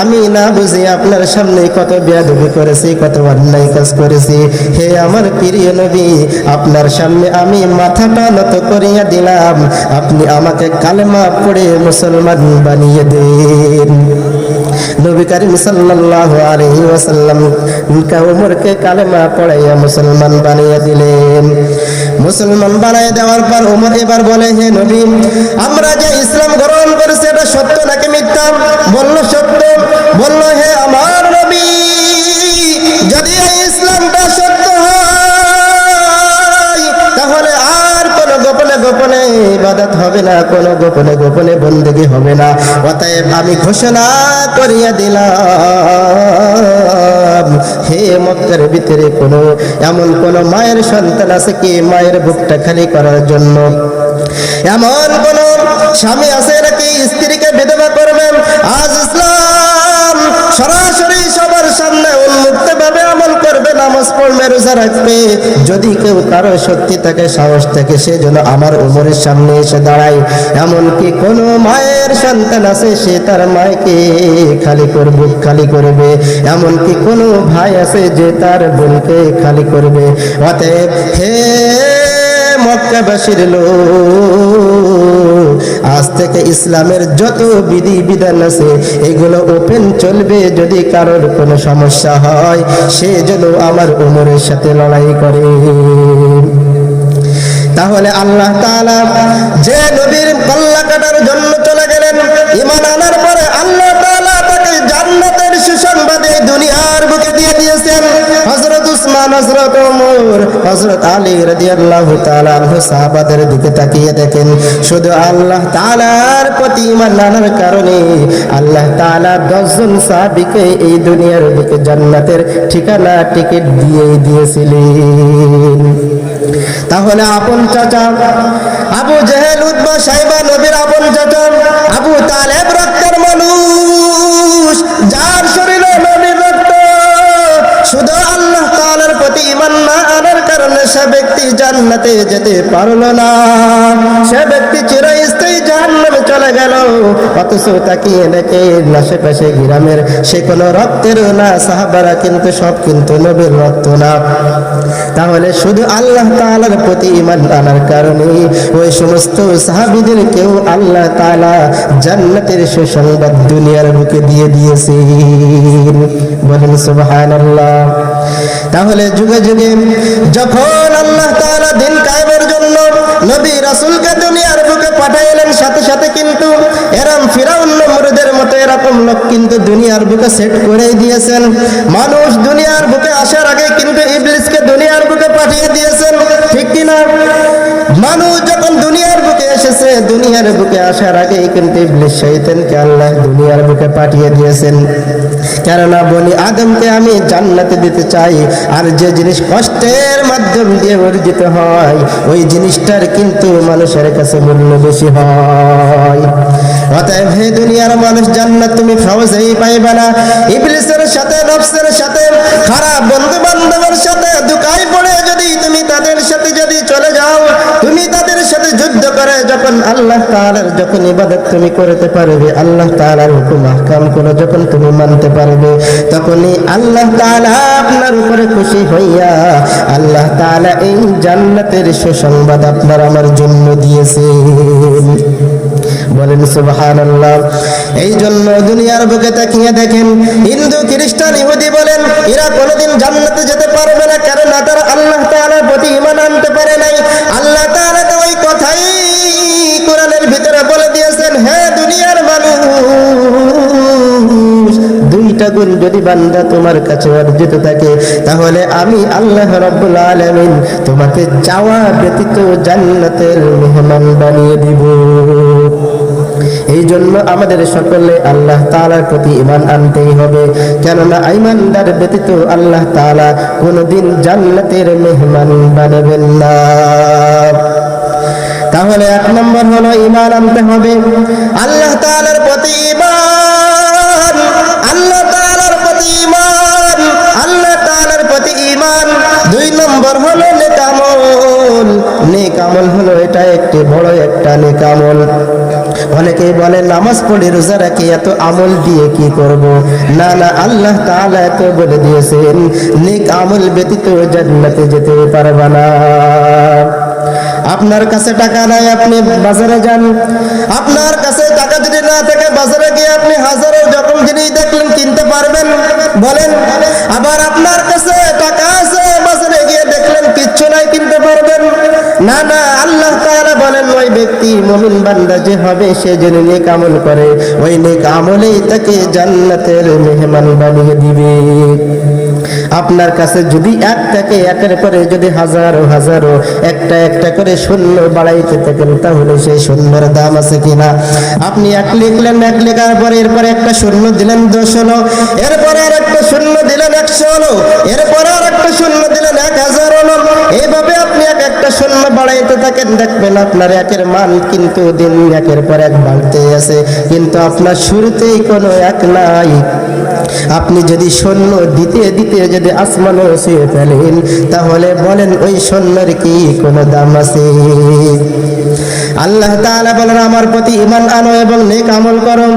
আমি না বুঝে আপনার সামনে কত বেয়াদবি করেছি, কত অন্যায় কাজ করেছি। হে আমার প্রিয় নবী, আপনার সামনে আমি মাথাটা নত করিয়া দিলাম, আপনি আমাকে কালেমা পড়ে মুসলমান বানিয়ে দেন। নবী করিম সাল্লাল্লাহু আলাইহি ওয়াসাল্লাম ওমরকে কালেমা পড়াইয়া মুসলমান বানিয়ে দিলেন। মুসলমান বানিয়ে দেওয়ার পর ওমর এবার বলে, হে নবী, আমরা যে ইসলাম গ্রহণ করেছি এটা সত্য নাকি মিথ্যা? বলল সত্য। বলল, হে আমার নবী, যদি এই ইসলামটা সত্য হয় তাহলে আর কোনো গোপনে গোপনে ইবাদত হবে না, কোনো গোপনে গোপনে বন্দেগী হবে না। অতএব আমি ঘোষণা করিয়া দিলাম, হে মক্কার ভিতরে কোনো এমন কোন মায়ের সন্তান আছে কি মায়ের বুকটা খালি করার জন্য? এমন কোন স্বামী আছে নাকি স্ত্রীকে বিধবা করবেন? আজ ইসলাম সরাসরি সবার সামনে উন্মুক্ত ভাবে আমল করবে, নামাজ পড়বে, রোজা রাখবে। যদি কেউ কারো সত্যি থাকে, সাহস থাকে, সে যেন আমার ওমরের সামনে এসে দাঁড়ায়। এমনকি কোনো মায়ের সন্তান আছে, সে তার মাকে খালি করবে, খালি করবে। এমনকি কোনো ভাই আছে যে তার বোনকে খালি করবে। অতএব হে মক্কাবাসীর লোক, আজ থেকে ইসলামের যত বিধি বিধান আছে এগুলো ওপেন চলবে। যদি কারোর কোনো সমস্যা হয়, সে যেন আমার ওমরের সাথে লড়াই করে। তাহলে আল্লাহ তাআলা যে নবীর কল্লা কাটার জন্য চলে গেলেন, ঈমান আনার পরে আল্লাহ তাআলা তাকে জান্নাতের সুসংবাদ এই দুনিয়ার বুকে দিয়ে দিয়েছেন। হযরত উসমান, হযরত ওমর, হযরত আলী রাদিয়াল্লাহু তাআলা আনহু সাহাবাদের দিকে তাকিয়ে দেখেন, শুধু আল্লাহ তাআলার প্রতি ঈমান আনার কারণে আল্লাহ তাআলা 10 জন সাহাবীকে এই দুনিয়ার বুকে জান্নাতের ঠিকানা টিকিট দিয়ে দিয়েছিলেন। তাহলে আপন চাচা আবু জেহেল, উতবা, সাইবা নবীর আপন চাচা, আবু তালেব রক্তের মানুষ, যার শরীরে নবীর রক্ত, শুধু আল্লাহ তাআলার প্রতি ঈমান না আনার কারণে সে ব্যক্তি জান্নাতে যেতে পারল না, সে ব্যক্তি চিরস্থায়ী জাহান্নামে চলে গেল। অথচ তাকিয়ে দেখে আশেপাশে গ্রামের সে কোনো রক্তের না, সাহাবারা কিন্তু সব কিন্তু নবীর রক্ত না। তাহলে শুধু আল্লাহ তাআলার প্রতি ঈমান আনার কারণে ওই সমস্ত সাহাবীদেরকেও আল্লাহ তাআলা জান্নাতের সুসংবাদ দুনিয়ার বুকে দিয়ে দিয়েছেন। বলেন সুবহানাল্লাহ। তাহলে যুগে যুগে যখন আল্লাহ তাআলা দিন কায়েমের জন্য নবী রাসূলকে দুনিয়ার বুকে পাঠাইলেন, সাথে সাথে কিন্তু এরকম ফিরাউন নমরুদের মতো এরকম লোক কিন্তু দুনিয়ার বুকে সেট করেই দিয়েছেন। মানুষ দুনিয়ার বুকে আসার আগে কিন্তু ইবলিসকে দুনিয়ার বুকে পাঠিয়ে দিয়েছেন, ঠিক কিনা? মানুষ যখন দুনিয়ার বুকে এসেছে, দুনিয়ার বুকে আসার আগেই কিন্তু ইবলিস শয়তানকে আল্লাহ দুনিয়ার বুকে পাঠিয়ে দিয়েছেন। কেননা বনি আদমকে আমি জান্নাতে দিতে চাই, আর যে জিনিস কষ্টের মাধ্যম দিয়ে অর্জিত হয় ওই জিনিসটার কিন্তু মানুষের কাছে মূল্য বেশি হয়। অতএব হে দুনিয়ার মানুষ, জান্নাত তুমি সহজেই পাইবে না। ইবলিসের সাথে, নফসের সাথে, খারাপ বন্ধু বান্ধবের সাথে ধোঁকায় পড়ে যদি তুমি তাদের সাথে যদি চলে যাও, তুমি তাদের সাথে যুদ্ধ করে যখন আল্লাহ তাআলার যখন ইবাদত তুমি করতে পারবে, আল্লাহ তাআলার হুকুম আহকাম গুলো যখন তুমি মানতে পারবে, তখনই আল্লাহ তাআলা আপনার উপরে খুশি হইয়া আল্লাহ তাআলা এই জান্নাতের সুসংবাদ আপনার আমার জন্য দিয়েছেন। বলেন সুবহানাল্লাহ। এই জন্য দুনিয়ার বুকে তাকিয়ে দেখেন, হিন্দু, খ্রিস্টান, ইহুদি বলেন, এরা কোনোদিন জান্নাতে যেতে পারবে না, কারণ তারা আল্লাহ তাআলার প্রতি ঈমান আনতে পারে নাই। আল্লাহ তাআলা তো ওই কথাই কোরআনের ভিতরে বলে দিয়েছেন, হে দুনিয়ার মানুষ, দুইটা গুণ যদি বান্দা তোমার কাছে অর্জিত থাকে, তাহলে আমি আল্লাহ রাব্বুল আলামিন তোমাকে চাওয়া ব্যতীত জান্নাতের মেহমান বানিয়ে দিব। এই জন্য আমাদের সকলে আল্লাহ তাআলার প্রতি ঈমান আনতেই হবে, কেননা ঈমানদার ব্যতীত আল্লাহ তাআলা কোনোদিন জান্নাতের মেহমান বানাবেন না। তাহলে এক নম্বর হলো ঈমান আনতে হবে, আল্লাহ তাআলার প্রতি ঈমান, আল্লাহ তাআলার প্রতি ঈমান, আল্লাহ তাআলার প্রতি ঈমান। দুই নম্বর হলো নেক আমল। নেক আমল হলো এটা একটি বড় একটা নেক আমল। অনেকেই বলে নামাজ পড়ে রোজা রাখি, এত আমল দিয়ে কি করব? না না, আল্লাহ তাআলা এত বলে দিয়েছেন, নেক আমল ব্যতীত জান্নাতে যেতে পারবে না। আপনার কাছে টাকা নাই, আপনি বাজারে যান, আপনার কাছে টাকা যদি না থাকে বাজারে গিয়ে আপনি হাজারো যখন জিনিস দেখলেন কিনতে পারবেন? বলেন। আবার আপনার কাছে টাকা আছে, বাজারে গিয়ে দেখলেন কিচ্ছু নাই, কিনতে পারবেন? না না, আল্লাহ তাআলা বলেন ওই ব্যক্তি মুমিন বান্দা যে হবে, সে যেন নেক আমল করে, ওই নেক আমলেই তাকে জান্নাতের মেহমান বানিয়ে দিবে। আপনার কাছে যদি এক থাকে, একের পরে যদি হাজারো হাজারো একটা একটা করে শূন্য বাড়াইতে থাকেন, তাহলে সেই শূন্যের দাম আছে কিনা? আপনি এক লিখলেন, এক লেখার পরে এরপরে একটা শূন্য দিলেন 10 হলো, এরপরে আর একটা শূন্য দিলেন 100 হলো, এরপরে আর একটা শূন্য দিলেন 1000 হলো। এইভাবে আপনি এক একটা শূন্য বাড়াইতে থাকেন, দেখবেন আপনার একের মান কিন্তু দিন একের পর এক বাড়তে আছে, কিন্তু আপনার শুরুতেই কোনো এক নাই। আপনি যদি শূন্য দিতে দিতে যদি আসমানও ছুঁয়ে ফেলেন, তাহলে বলেন ওই শূন্যের কি কোনো দাম আছে? আল্লাহ তাআলা বলেন আমার প্রতি ঈমান আনো এবং নেক আমল করো।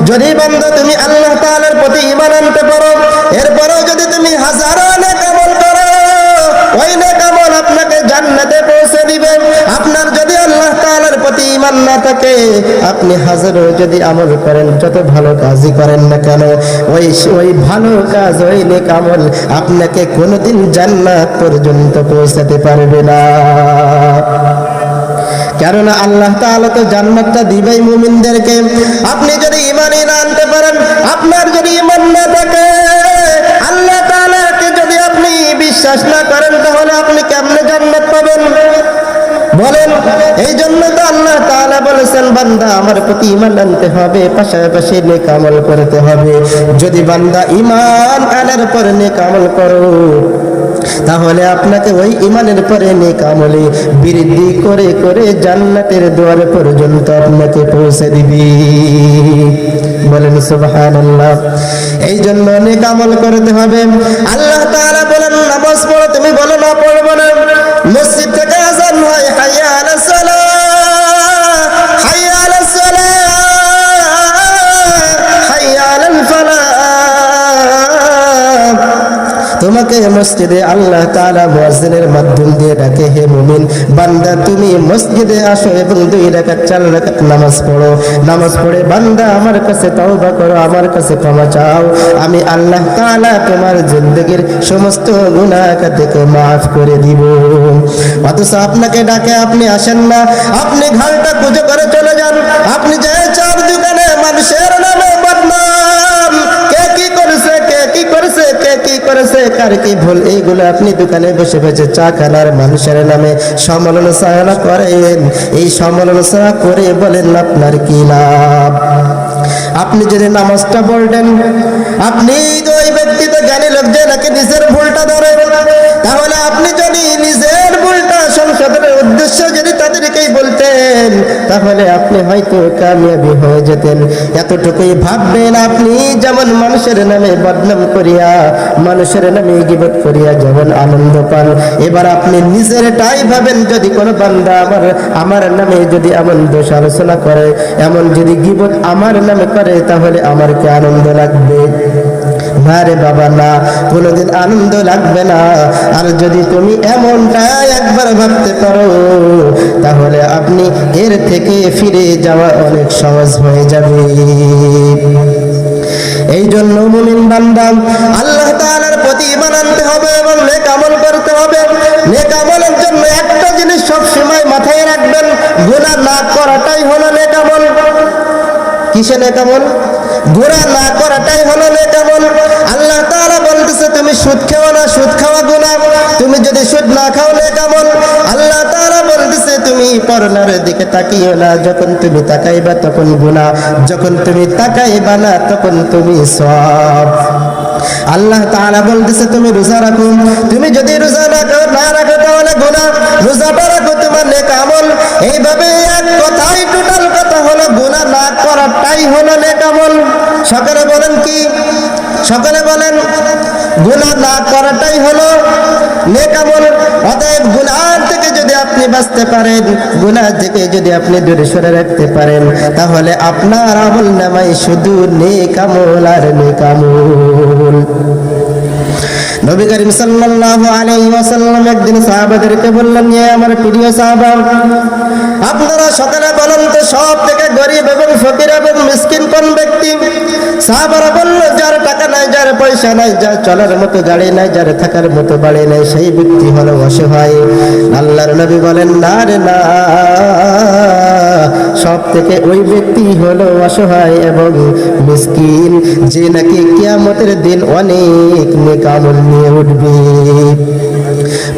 যদি বান্দা তুমি আল্লাহ তাআলার প্রতি ঈমান আনতে পারো, এরপরেও যদি তুমি হাজারো নেক আমল করো, ওই নেক আমল আপনাকে জান্নাতে পৌঁছে দিবে। আপনার যদি আল্লাহ তাআলার প্রতি ঈমান না থাকে, আপনি হাজারো যদি আমল করেন, যত ভালো কাজই করেন না কেন, ওই ভালো কাজ, ওই নেক আমল আপনাকে কোনোদিন জান্নাত পর্যন্ত পৌঁছাতে পারবে না। কেননা আল্লাহ তাআলা তো জান্নাতটা দিবেই মুমিনদেরকে। আপনি যদি ঈমানই না আনতে পারেন, আপনার যদি ঈমান না থাকে, আল্লাহ তাআলাকে যদি আপনি বিশ্বাস না করেন, তাহলে আপনি কেমনে জান্নাত পাবেন? বলেন। এই জন্য তো আল্লাহ তাআলা বলেছেন বান্দা আমার প্রতি ঈমান আনতে হবে, পাশাপাশি নেক আমল করতে হবে। যদি বান্দা ঈমান আনার পর নেক আমল করো, তাহলে আপনাকে ওই ঈমানের পরে নেক আমলে বৃদ্ধি করে করে জান্নাতের দুয়ার পর্যন্ত আপনাকে পৌঁছে দিবে। বলেন সুবহানাল্লাহ। এই জন্য নেক আমল করতে হবে। আল্লাহ তাআলা বলেন নামাজ পড়ো, তুমি বলো না পড়বো না। মসজিদ থেকে আযান হয়, হাইয়া আলাস সালাহ, হাইয়া আলাস সালাহ, হাইয়া আলাল ফালাহ। তোমাকে মসজিদে আল্লাহ তাআলা মুয়াজ্জিনের মাধ্যম দিয়ে ডাকে, হে মুমিন বান্দা তুমি মসজিদে আসো এবং 2 রাকাত 4 রাকাত নামাজ পড়ো। নামাজ পড়ে বান্দা আমার কাছে তওবা করো, আমার কাছে ক্ষমা চাও, আমি আল্লাহ তাআলা তোমার জিন্দেগীর সমস্ত গুনাহ থেকে মাফ করে দিব। অথচ আপনাকে ডাকে আপনি আসেন না, আপনি ঘাড়টা কুঁজো করে চলে যান, আপনি যে চার দোকানে মানুষের নামে বদনাম, কে কি করেছে, কে কি করেছে, কে কি করেছে, কার কি ভুল, এইগুলো আপনি দোকানে বসে বসে চা খানার মানুষের নামে সমালোচনা করেন। এই সমালোচনা করে বলেন আপনার কি লাভ? আপনি যদি নামাজটা পড়লেন, আপনি তো ওই ব্যক্তি তো জ্ঞানী লোক যে নাকি নিজের ভুলটা ধরে, তাহলে আপনি যদি নিজের ভুলটা সংশোধনের উদ্দেশ্য যদি তাদেরকেই বলতেন, তাহলে আপনি হয়তো কামিয়াবি হয়ে যেতেন। এতটুকুই ভাববেন, আপনি যেমন মানুষের নামে বদনাম করিয়া, মানুষের নামে গীবত করিয়া যেমন আনন্দ পান, এবার আপনি নিজেরটাই ভাবেন, যদি কোনো বান্দা আমার নামে যদি এমন দোষ আলোচনা করে, এমন যদি গীবত আমার নামে করে, তাহলে আমার কি আনন্দ লাগবে? না রে বাবা, না, কোনোদিন আনন্দ লাগবে না। আর যদি তুমি এমনটা একবার ভাবতে পারো, তাহলে আপনি এর থেকে ফিরে যাওয়া অনেক সহজ হয়ে যাবে। এই জন্য মুমিন বান্দা আল্লাহ তাআলার প্রতি ঈমান আনতে হবে এবং নেক আমল করতে হবে। নেক আমলের জন্য একটা জিনিস সব সময় মাথায় রাখবেন, গুনাহ না করাটাই হলো নেক আমল। কিসে নেক আমল? গুনাহ না করাটাই হলো নেক আমল। আল্লাহ তাআলা বলতেছে তুমি সুদ খাও না, সুদ খাওয়া গুনাহ। তুমি যদি সুদ না খাও নেক আমল। আল্লাহ তাআলা বলতেছে তুমি পরনার দিকে তাকিও না, যখন তুমি তাকাইবা তখন গুনাহ, যখন তুমি তাকাইবা না তখন তুমি সওয়াব। আল্লাহ তাআলা বলতেছে তুমি রোজা রাখো, তুমি যদি রোজা না রাখো তাহলে গুনাহ, রোজাটা রাখো তোমার নেক আমল। এইভাবে এক কথাই টোটাল কথা হলো গুনাহ না করাটাই হলো নেক আমল। সকলে বলেন কি? সকলে বলেন গুনাহ না করাটাই হলো নেক আমল। অতএব গুনাহ থেকে যদি আপনি বাঁচতে পারেন, গুনাহ থেকে যদি আপনি দূরে সরে রাখতে পারেন, তাহলে আপনার আমল নামায় শুধু নেক আমল আর নেক আমল। নবী করিম সাল্লাল্লাহু আলাইহি ওয়াসাল্লাম একদিন সাহাবাদেরকে বললেন, হে আমার প্রিয় সাহাবা, আপনারা সকালে বলেন তো সব থেকে গরিব এবং ফকির এবং মিসকিন কোন ব্যক্তি? সাহাবারা বলল, যার টাকা নাই, যার পয়সা নাই, যার চলার মতো গাড়ি নাই, যার থাকার মতো বাড়ি নাই, সেই ব্যক্তি হলো অসহায়। আল্লাহর নবী বলেন, না রে না, সব থেকে ওই ব্যক্তি হলো অসহায় এবং মিসকিন, যে নাকি কিয়ামতের দিন অনেক নেক আমল নিয়ে উঠবে,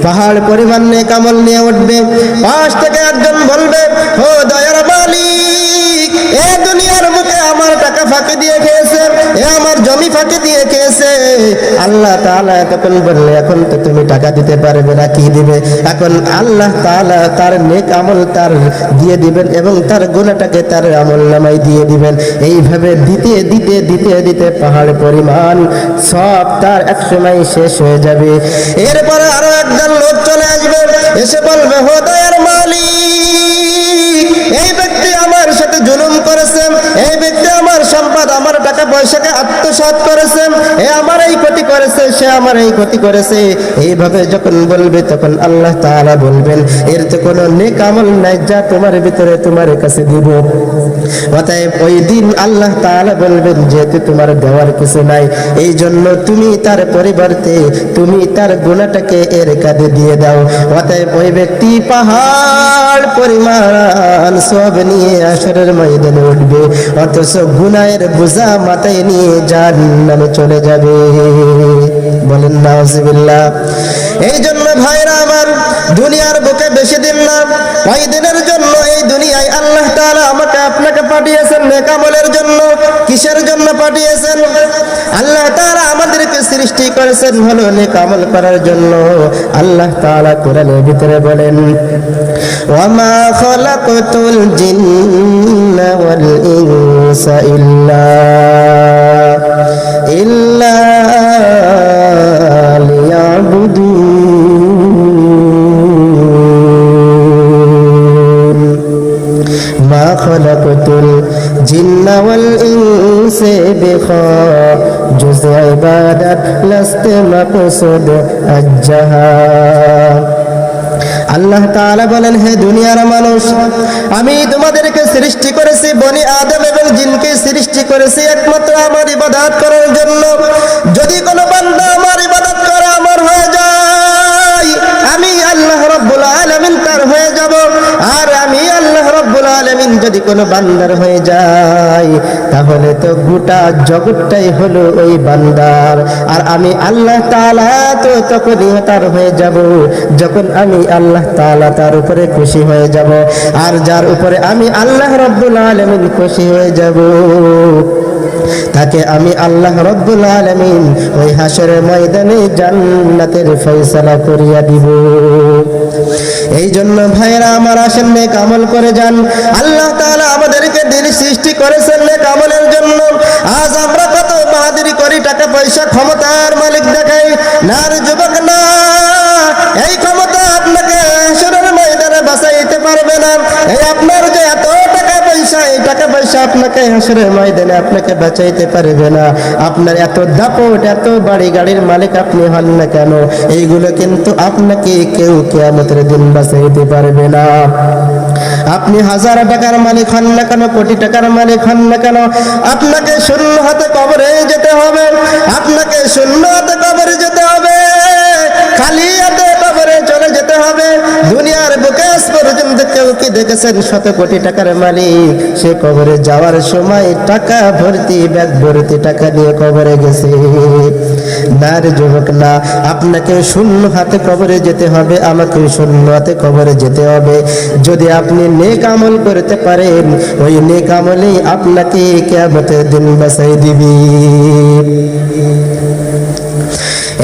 পাহাড় পরিমাণ নেক আমল নিয়ে উঠবে। পাশ থেকে একজন বলবে, ও দয়ার মালিক, এ দুনিয়ার মুখে আমার টাকা ফাঁকি দিয়ে খেয়েছে, এ আমার জমি ফাঁকি দিয়ে খেয়েছে। আল্লাহ তাআলা তখন বললে, এখন তো তুমি টাকা দিতে পারবে না, কি দিবে? এখন আল্লাহ তাআলা তার নেক আমল তার দিয়ে দিবেন এবং তার গুনাহটাকে তার আমল নামায় দিয়ে দিবেন। এইভাবে দিতে দিতে দিতে দিতে পাহাড় পরিমাণ সব তার এক সময় শেষ হয়ে যাবে। এরপরে আরো একজন লোক চলে আসবে, এসে বলবে, ও দয়ার মালিক, এই ব্যক্তি আমার সাথে জুলুম করেছে, এই ব্যক্তি আমার সম্পদ, আমার টাকা পয়সাকে আত্মসাৎ করেছে, এ আমার এই ক্ষতি করেছে, সে আমার এই ক্ষতি করেছে। এইভাবে যখন বলবে তখন আল্লাহ তাআলা বলবেন, এর তো কোনো নেক আমল নাই যা তোমার ভিতরে তোমার কাছে দিব। অতএব ওই দিন আল্লাহ তাআলা বলবেন, যেহেতু তোমার দেওয়ার কিছু নাই, এই জন্য তুমি তার পরিবর্তে তুমি তার গুনাহটাকে এর কাঁধে দিয়ে দাও। অতএব ওই ব্যক্তি পাহাড় পরিমাণ সওয়াব নিয়ে হাশরের ময়দানে উঠবে, অথচ গুনাহের বোঝা মাথায় নিয়ে জাহান্নামে চলে যাবে। বলেন নাউজুবিল্লাহ। এই জন্য ভাইরা আমার, দুনিয়ার বুকে বেশি দিন না, কয়দিনের জন্য এই দুনিয়ায় আল্লাহ তাআলা আমাকে আপনাকে পাঠিয়েছেন নেক আমলের জন্য। কিসের জন্য পাঠিয়েছেন? আল্লাহ তাআলা আমাদেরকে সৃষ্টি করেছেন হলো নেক আমল করার জন্য। আল্লাহ তাআলা কোরআনের ভিতরে বলেন, ওয়ামা খালাকতুল জিন্না ওয়াল ইনসা ইল্লা লিয়াবুদুন। মা খালাকতুল জিন্না ওয়াল ইনসা जुज़ इबादत लस्ते मक़सूद अज्जहा। আল্লাহ তাআলা বলেন, হে দুনিয়ার মানুষ, আমি তোমাদেরকে সৃষ্টি করেছি, বনি আদম এবং জিনকে সৃষ্টি করেছি একমাত্র আমার ইবাদত করার জন্য। যদি কোনো বান্দা আমার ইবাদত করে আমার হয়ে যায়, আমি আল্লাহ রাব্বুল আলামিন তার হয়ে যাব। আর আমি আল্লাহ রাব্বুল আলামিন যদি কোনো বান্দার হয়ে যাই, তাহলে তো গোটা জগৎটাই হলো ওই বান্দার। আর আমি আল্লাহ তাআলা তো তখনই তার হয়ে যাব যখন আমি আল্লাহ তাআলা তার উপরে খুশি হয়ে যাব। আর যার উপরে আমি আল্লাহ রাব্বুল আলামিন খুশি হয়ে যাব, তাকে আমি আল্লাহ রাব্বুল আলামিন ওই হাসরের ময়দানে জান্নাতের ফয়সালা করিয়া দিব। এই জন্য ভাইরা আমার, আসেন নেক আমল করে যান। আল্লাহ তাআলা আমাদেরকে দিন সৃষ্টি করেছেন নেক আমলের জন্য। আজ আমরা কত বাহাদুরি করি, টাকা পয়সা ক্ষমতার মালিক দেখাই। না রে যুবক না, এই ক্ষমতা আপনাকে হাসরের ময়দানে বাঁচাইতে পারবে না। এই আপনার যে এত টাকা পয়সা, এই টাকা পয়সা আপনাকে হাসরের ময়দানে আপনাকে বাঁচাইতে পারবে না। আপনার এত দাপট, এত বাড়ি গাড়ির মালিক আপনি হন না কেন, এইগুলো কিন্তু আপনাকে কেউ কিয়ামতের দিন বাঁচাইতে পারবে না। আপনি হাজার টাকার মালিক হন না কেন, কোটি টাকার মালিক হন না কেন, আপনাকে শূন্য হাতে কবরে যেতে হবে। আপনাকে শূন্য হাতে কবরে যেতে হবে, খালি হাতে কবরে চলে যেতে হবে। দুনিয়ার বুকে আজ পর্যন্ত কেউ কি দেখেছেন শত কোটি টাকার মালিক সে কবরে যাওয়ার সময় টাকা ভর্তি, ব্যাগ ভর্তি টাকা নিয়ে কবরে গেছে? না রে যুবক না, আপনাকে শূন্য হাতে কবরে যেতে হবে, আমাকে শূন্য হাতে কবরে যেতে হবে। যদি আপনি নেক আমল করতে পারেন, ওই নেক আমলেই আপনাকে কিয়ামতের দিন বাঁচাই দিবি।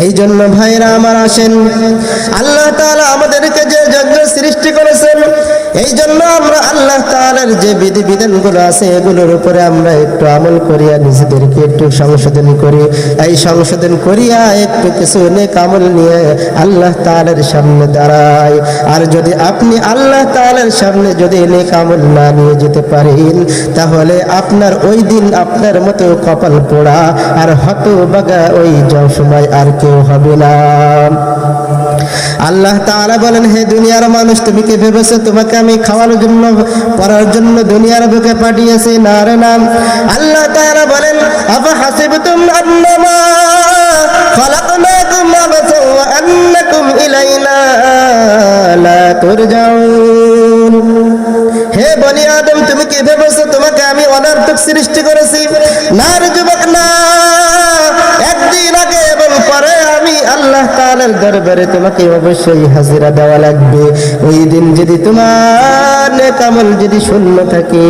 এই জন্য ভাইরা আমার, আসেন, আল্লাহ তাআলা আমাদেরকে যে যজ্ঞ সৃষ্টি করেছেন, এই জন্য আমরা আল্লাহ তাআলার যে বিধিবিধানগুলো আছে এগুলোর উপরে আমরা একটু আমল করিয়া নিজেদেরকে একটু সংশোধন করি। এই সংশোধন করিয়া একটু কিছু নেক আমল নিয়ে আল্লাহ তাআলার সামনে দাঁড়াই। আর যদি আপনি আল্লাহ তাআলার সামনে যদি নেক আমল না নিয়ে যেতে পারেন, তাহলে আপনার ওই দিন আপনার মতো কপাল পোড়া আর হতভাগা ওই সময় আর কেউ হবে না। আল্লাহ তাআলা বলেন, হে দুনিয়ার মানুষ, তুমি কি ভেবেছো তোমাকে আমি খাওয়ানোর জন্য, পড়ার জন্য দুনিয়ার বুকে পাঠিয়েছি? না রে না। আল্লাহ তাআলা বলেন, আফা হাসিবতুম আন্নামা খালাকনাকুম আবাসান ওয়া আন্নাকুম ইলাইনা লা তুরজাউন। হে বনি আদম, তুমি কি ভেবেছো তোমাকে আমি অনার্থক সৃষ্টি করেছি? না রে যুবক না, একদিন আগে এবং পরে আমি আল্লাহ তাআলার দরবারে তোমাকে অবশ্যই হাজিরা দেওয়া লাগবে। ওই দিন যদি তোমার নেক আমল যদি শূন্য থাকে,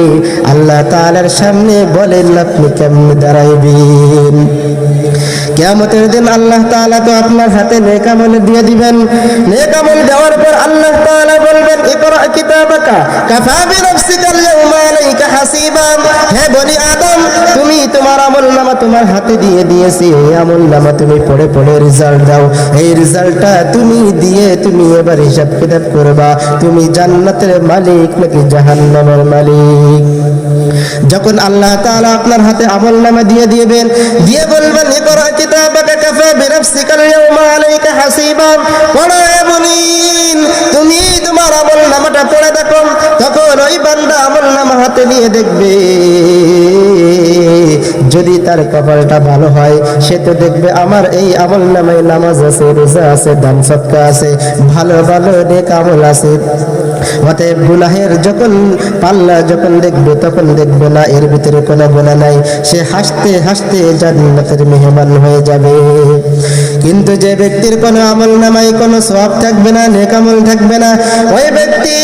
আল্লাহ তাআলার সামনে বলেন আপনি কেমনে দাঁড়াইবেন? কিয়ামতের দিন আল্লাহ তাআলা তো আপনার হাতে নেক আমল দিয়ে দিবেন। নেক আমল দেওয়ার পর আল্লাহ তাআলা বলবেন, ইকরা কিতাবাকা কাফা বিনাফসিকা আল-ইয়াওমা আলাইকা হাসিবা। হে বনি আদম, তুমি তোমার আমলনামা তোমার হাতে দিয়ে দিয়েছি, এই আমলনামা তুমি পড়ে পড়ে রেজাল্ট দাও। এই রেজাল্টটা তুমি দিয়ে তুমি এবার হিসাব কিতাব করবা, তুমি জান্নাতের মালিক নাকি জাহান্নামের মালিক। যখন আল্লাহ তাআলা আপনার হাতে আমলনামা দিয়ে দিবেন, দিয়ে বলবেন, ইকরা কিতাবাকা কাফা বিনাফসিকা আল-ইয়াওমা আলাইকা হাসিবা। পড়ো হে মুমিন, তুমি তোমার আমলনামাটা পড়ে দেখো। তখন ওই বান্দা আমলনামা হাতে নিয়ে দেখবে, যদি তার কপালটা ভালো হয়, সে তো দেখবে আমার এই আমলনামায় নামাজ আছে, রোজা আছে, দান সদকা আছে, ভালো ভালো নেক আমল আছে। অতএব গুনাহের যখন পাল্লা যখন দেখবে, তখন দেখবে না এর ভিতরে কোনো গুনাহ নাই, সে হাসতে হাসতে জান্নাতের মেহমান হয়ে যাবে। কিন্তু যে ব্যক্তির কোনো আমলনামায় কোনো সওয়াব থাকবে না, নেক আমল থাকবে না, ওই ব্যক্তি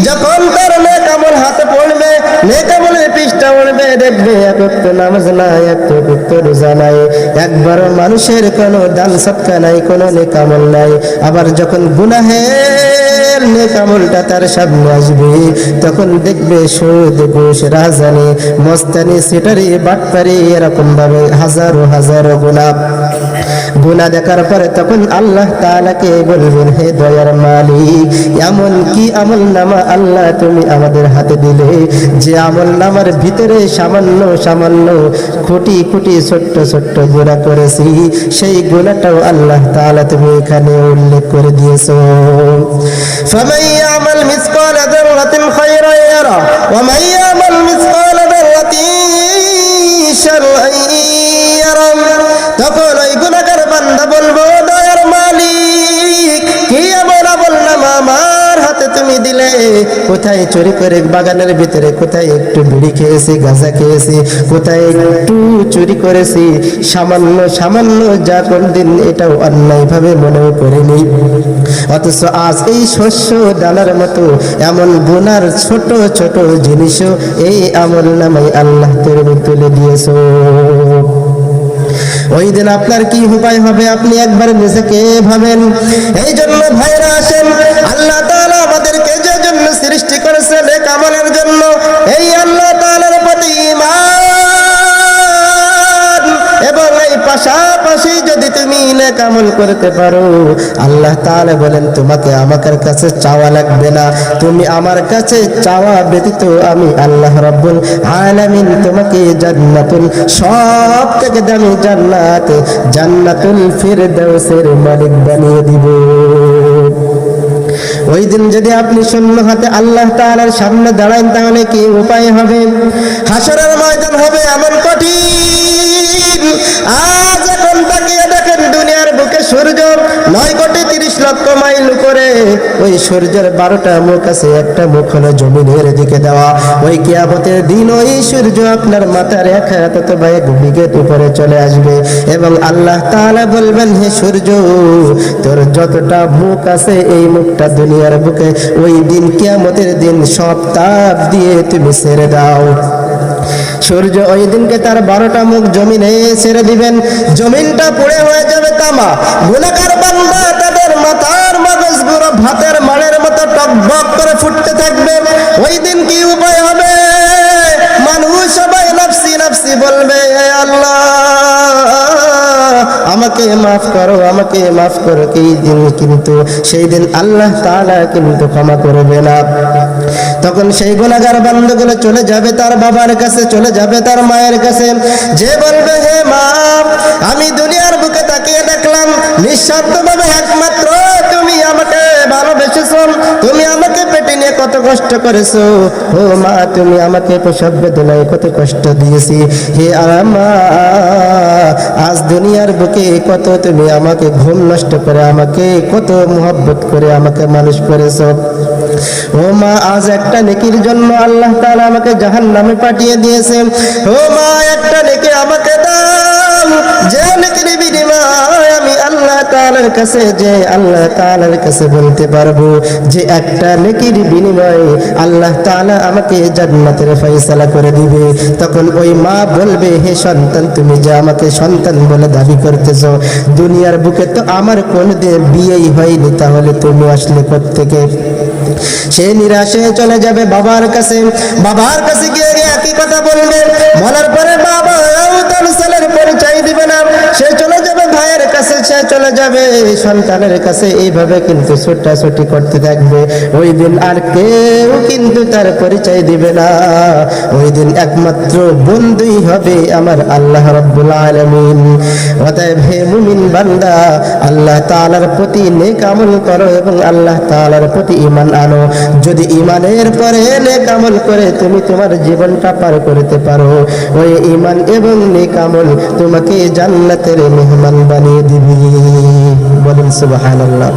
যখন তার নেক আমল হাতে পড়বে, নেক আমলের পৃষ্ঠা উঠবে, দেখবে এক ওয়াক্ত নামাজ নাই, এক ওয়াক্ত রোজা নাই, একবার মানুষের কোনো দান সদকা নাই, কোনো নেক আমল নাই। আবার যখন গুনাহের নেক আমলটা তার সামনে আসবে, তখন দেখবে সুদ, ঘুষ, রাজানি, মস্তানি, সিটারি, বাটপারি, এরকম ভাবে হাজারো হাজারো গুনাহ দেখার পরে তখন আল্লাহ তাআলাকে বলবেন, হে দয়ার মালিক, এমন কি আমলনামা আল্লাহ তুমি আমাদের হাতে দিলে, যে আমলনামার ভিতরে সামান্য সামান্য কোটি কোটি ছোট্ট ছোট্ট গুনাহ করেছি, সেই গুনাহটাও আল্লাহ তাআলা তুমি এখানে উল্লেখ করে দিয়েছো। ফামান ইয়ামাল মিসকালা যাররাতিন খায়রান ইয়ারা ওয়া মান ইয়ামাল মিসকালা যাররাতিন শাররান ইয়ারা। তখন ওই গুনাহগার বান্দা বলবো, দয়ার মালিক, কি এমন আমল নামা আমার হাতে তুমি দিলে? কোথায় চুরি করে বাগানের ভিতরে, কোথায় একটু বিড়ি খেয়েছি, গাঁজা খেয়েছি, কোথায় একটু চুরি করেছি, সামান্য সামান্য যা কোনদিন এটাও অন্যায় ভাবে মনেও করিনি, অথচ আজ এই শস্য দানার মতো এমন গুনার ছোট ছোট জিনিসও এই আমল নামায় আল্লাহ তুমি তুলে দিয়েছো। ওই দিন আপনার কি উপায় হবে আপনি একবার নিজেকে ভাবেন। এই জন্য ভাইরা আসেন, আল্লাহ তাআলা আমাদেরকে যে জন্য সৃষ্টি করেছে নেক আমলের জন্য, এই আল্লাহ তাআলার প্রতি ঈমান এবং এই পাশাপাশি যদি তুমি নেক আমল করতে পারো, আল্লাহ তাআলা বলেন তোমাকে আমার কাছে চাওয়া লাগবে না, তুমি আমার কাছে চাওয়া ব্যতীত আমি আল্লাহ রাব্বুল আলামিন তোমাকে জান্নাতুল সব থেকে দামি জান্নাত জান্নাতুল ফিরদাউসের মালিক বানিয়ে দিব। ওই দিন যদি আপনি শূন্য হাতে আল্লাহ তাআলার সামনে দাঁড়ান, তাহলে কি উপায় হবে? হাসরের ময়দান হবে এমন কঠিন। আজ এখন তাকিয়ে দেখেন, দুনিয়ার বুকে সূর্য 9,30,00,000 মাইল উপরে, ওই সূর্যের 12টা মুখ আছে, একটা মুখ হলো জমিনের দিকে দেওয়া। ওই কিয়ামতের দিন ওই সূর্য আপনার মাথার এক হাত অথবা এক বিঘত উপরে চলে আসবে এবং আল্লাহ তাআলা বলবেন, হে সূর্য, তোর যতটা মুখ আছে এই মুখটা দুনিয়ার বুকে ওই দিন কিয়ামতের দিন সব তাপ দিয়ে তুমি ছেড়ে দাও। সূর্য ওই দিনকে তার 12টা মুখ জমিনে ছেড়ে দিবেন, জমিনটা পুড়ে হয়ে যাবে তামা। গুনাহগার বান্দা তাদের মাথার মগজগুলো ভাতের মাড়ের মতো টকবক করে ফুটতে থাকবে। ওই দিন কি উপায় হবে? মানুষ সবাই নাফসি নাফসি বলবে, হে আল্লাহ আমাকে মাফ করো, আমাকে মাফ করো। কিন্তু সেই দিন আল্লাহ তাআলা কিন্তু ক্ষমা করবে না। তখন সেই গুনাহগার বান্দাগুলো চলে যাবে তার বাবার কাছে, চলে যাবে তার মায়ের কাছে, যে বলবে, হে মা, আমি দুনিয়ার বুকে তাকিয়ে দেখলাম নিঃস্বার্থভাবে একমাত্র তুমি আমাকে ভালোবেসেছো, তুমি আমাকে পেটে নিয়ে কত কষ্ট করেছো। ও মা, তুমি আমাকে প্রসব বেদনায় কত কষ্ট দিয়েছি। হে মা, আজ দুনিয়ার বুকে কত তুমি আমাকে ঘুম নষ্ট করে, আমাকে কত মোহব্বত করে আমাকে মানুষ করেছো। ও মা, আজ একটা নেকির জন্য আল্লাহ তাআলা আমাকে জাহান্নামে পাঠিয়ে দিয়েছে। ও মা, একটা নেকি আমাকে দাও, যে নেকির বিনিময়ে আমি আল্লাহ তাআলার কাছে বলতে পারবো যে একটা নেকির বিনিময়ে আল্লাহ তাআলা আমাকে জান্নাতের ফয়সালা করে দিবে। তখন ওই মা বলবে, হে সন্তান, তুমি যে আমাকে সন্তান বলে দাবি করতেছো, দুনিয়ার বুকে তো আমার কোনদিন বিয়েই হয়নি, তাহলে তুমি আসলে কোত্থেকে? সে নিরাশে চলে যাবে বাবার কাছে। বাবার কাছে গিয়ে একই কথা বলবে, বলার পরে বাবা তার ছেলের পরিচয় দিবে না। সে চলে যাবে ভাইয়ের কাছে, সে চলে যাবে সন্তানের কাছে, এইভাবে কিন্তু ছোটাছুটি করতে থাকবে। ওই দিন আর কেউ কিন্তু তার পরিচয় দিবে না। ওই দিন একমাত্র বন্ধুই হবে আমার আল্লাহ রাব্বুল আলামিন। অতএব হে মুমিন বান্দা, আল্লাহ তাআলার প্রতি নেক আমল করো এবং আল্লাহ তাআলার প্রতি ঈমান আনো। যদি ঈমানের পরে নেক আমল করে তুমি তোমার জীবনটা পার করতে পারো, ওই ঈমান এবং নেক আমল তোমাকে জান্নাতের মেহমান বানিয়ে দিবে। বলেন সুবহানাল্লাহ।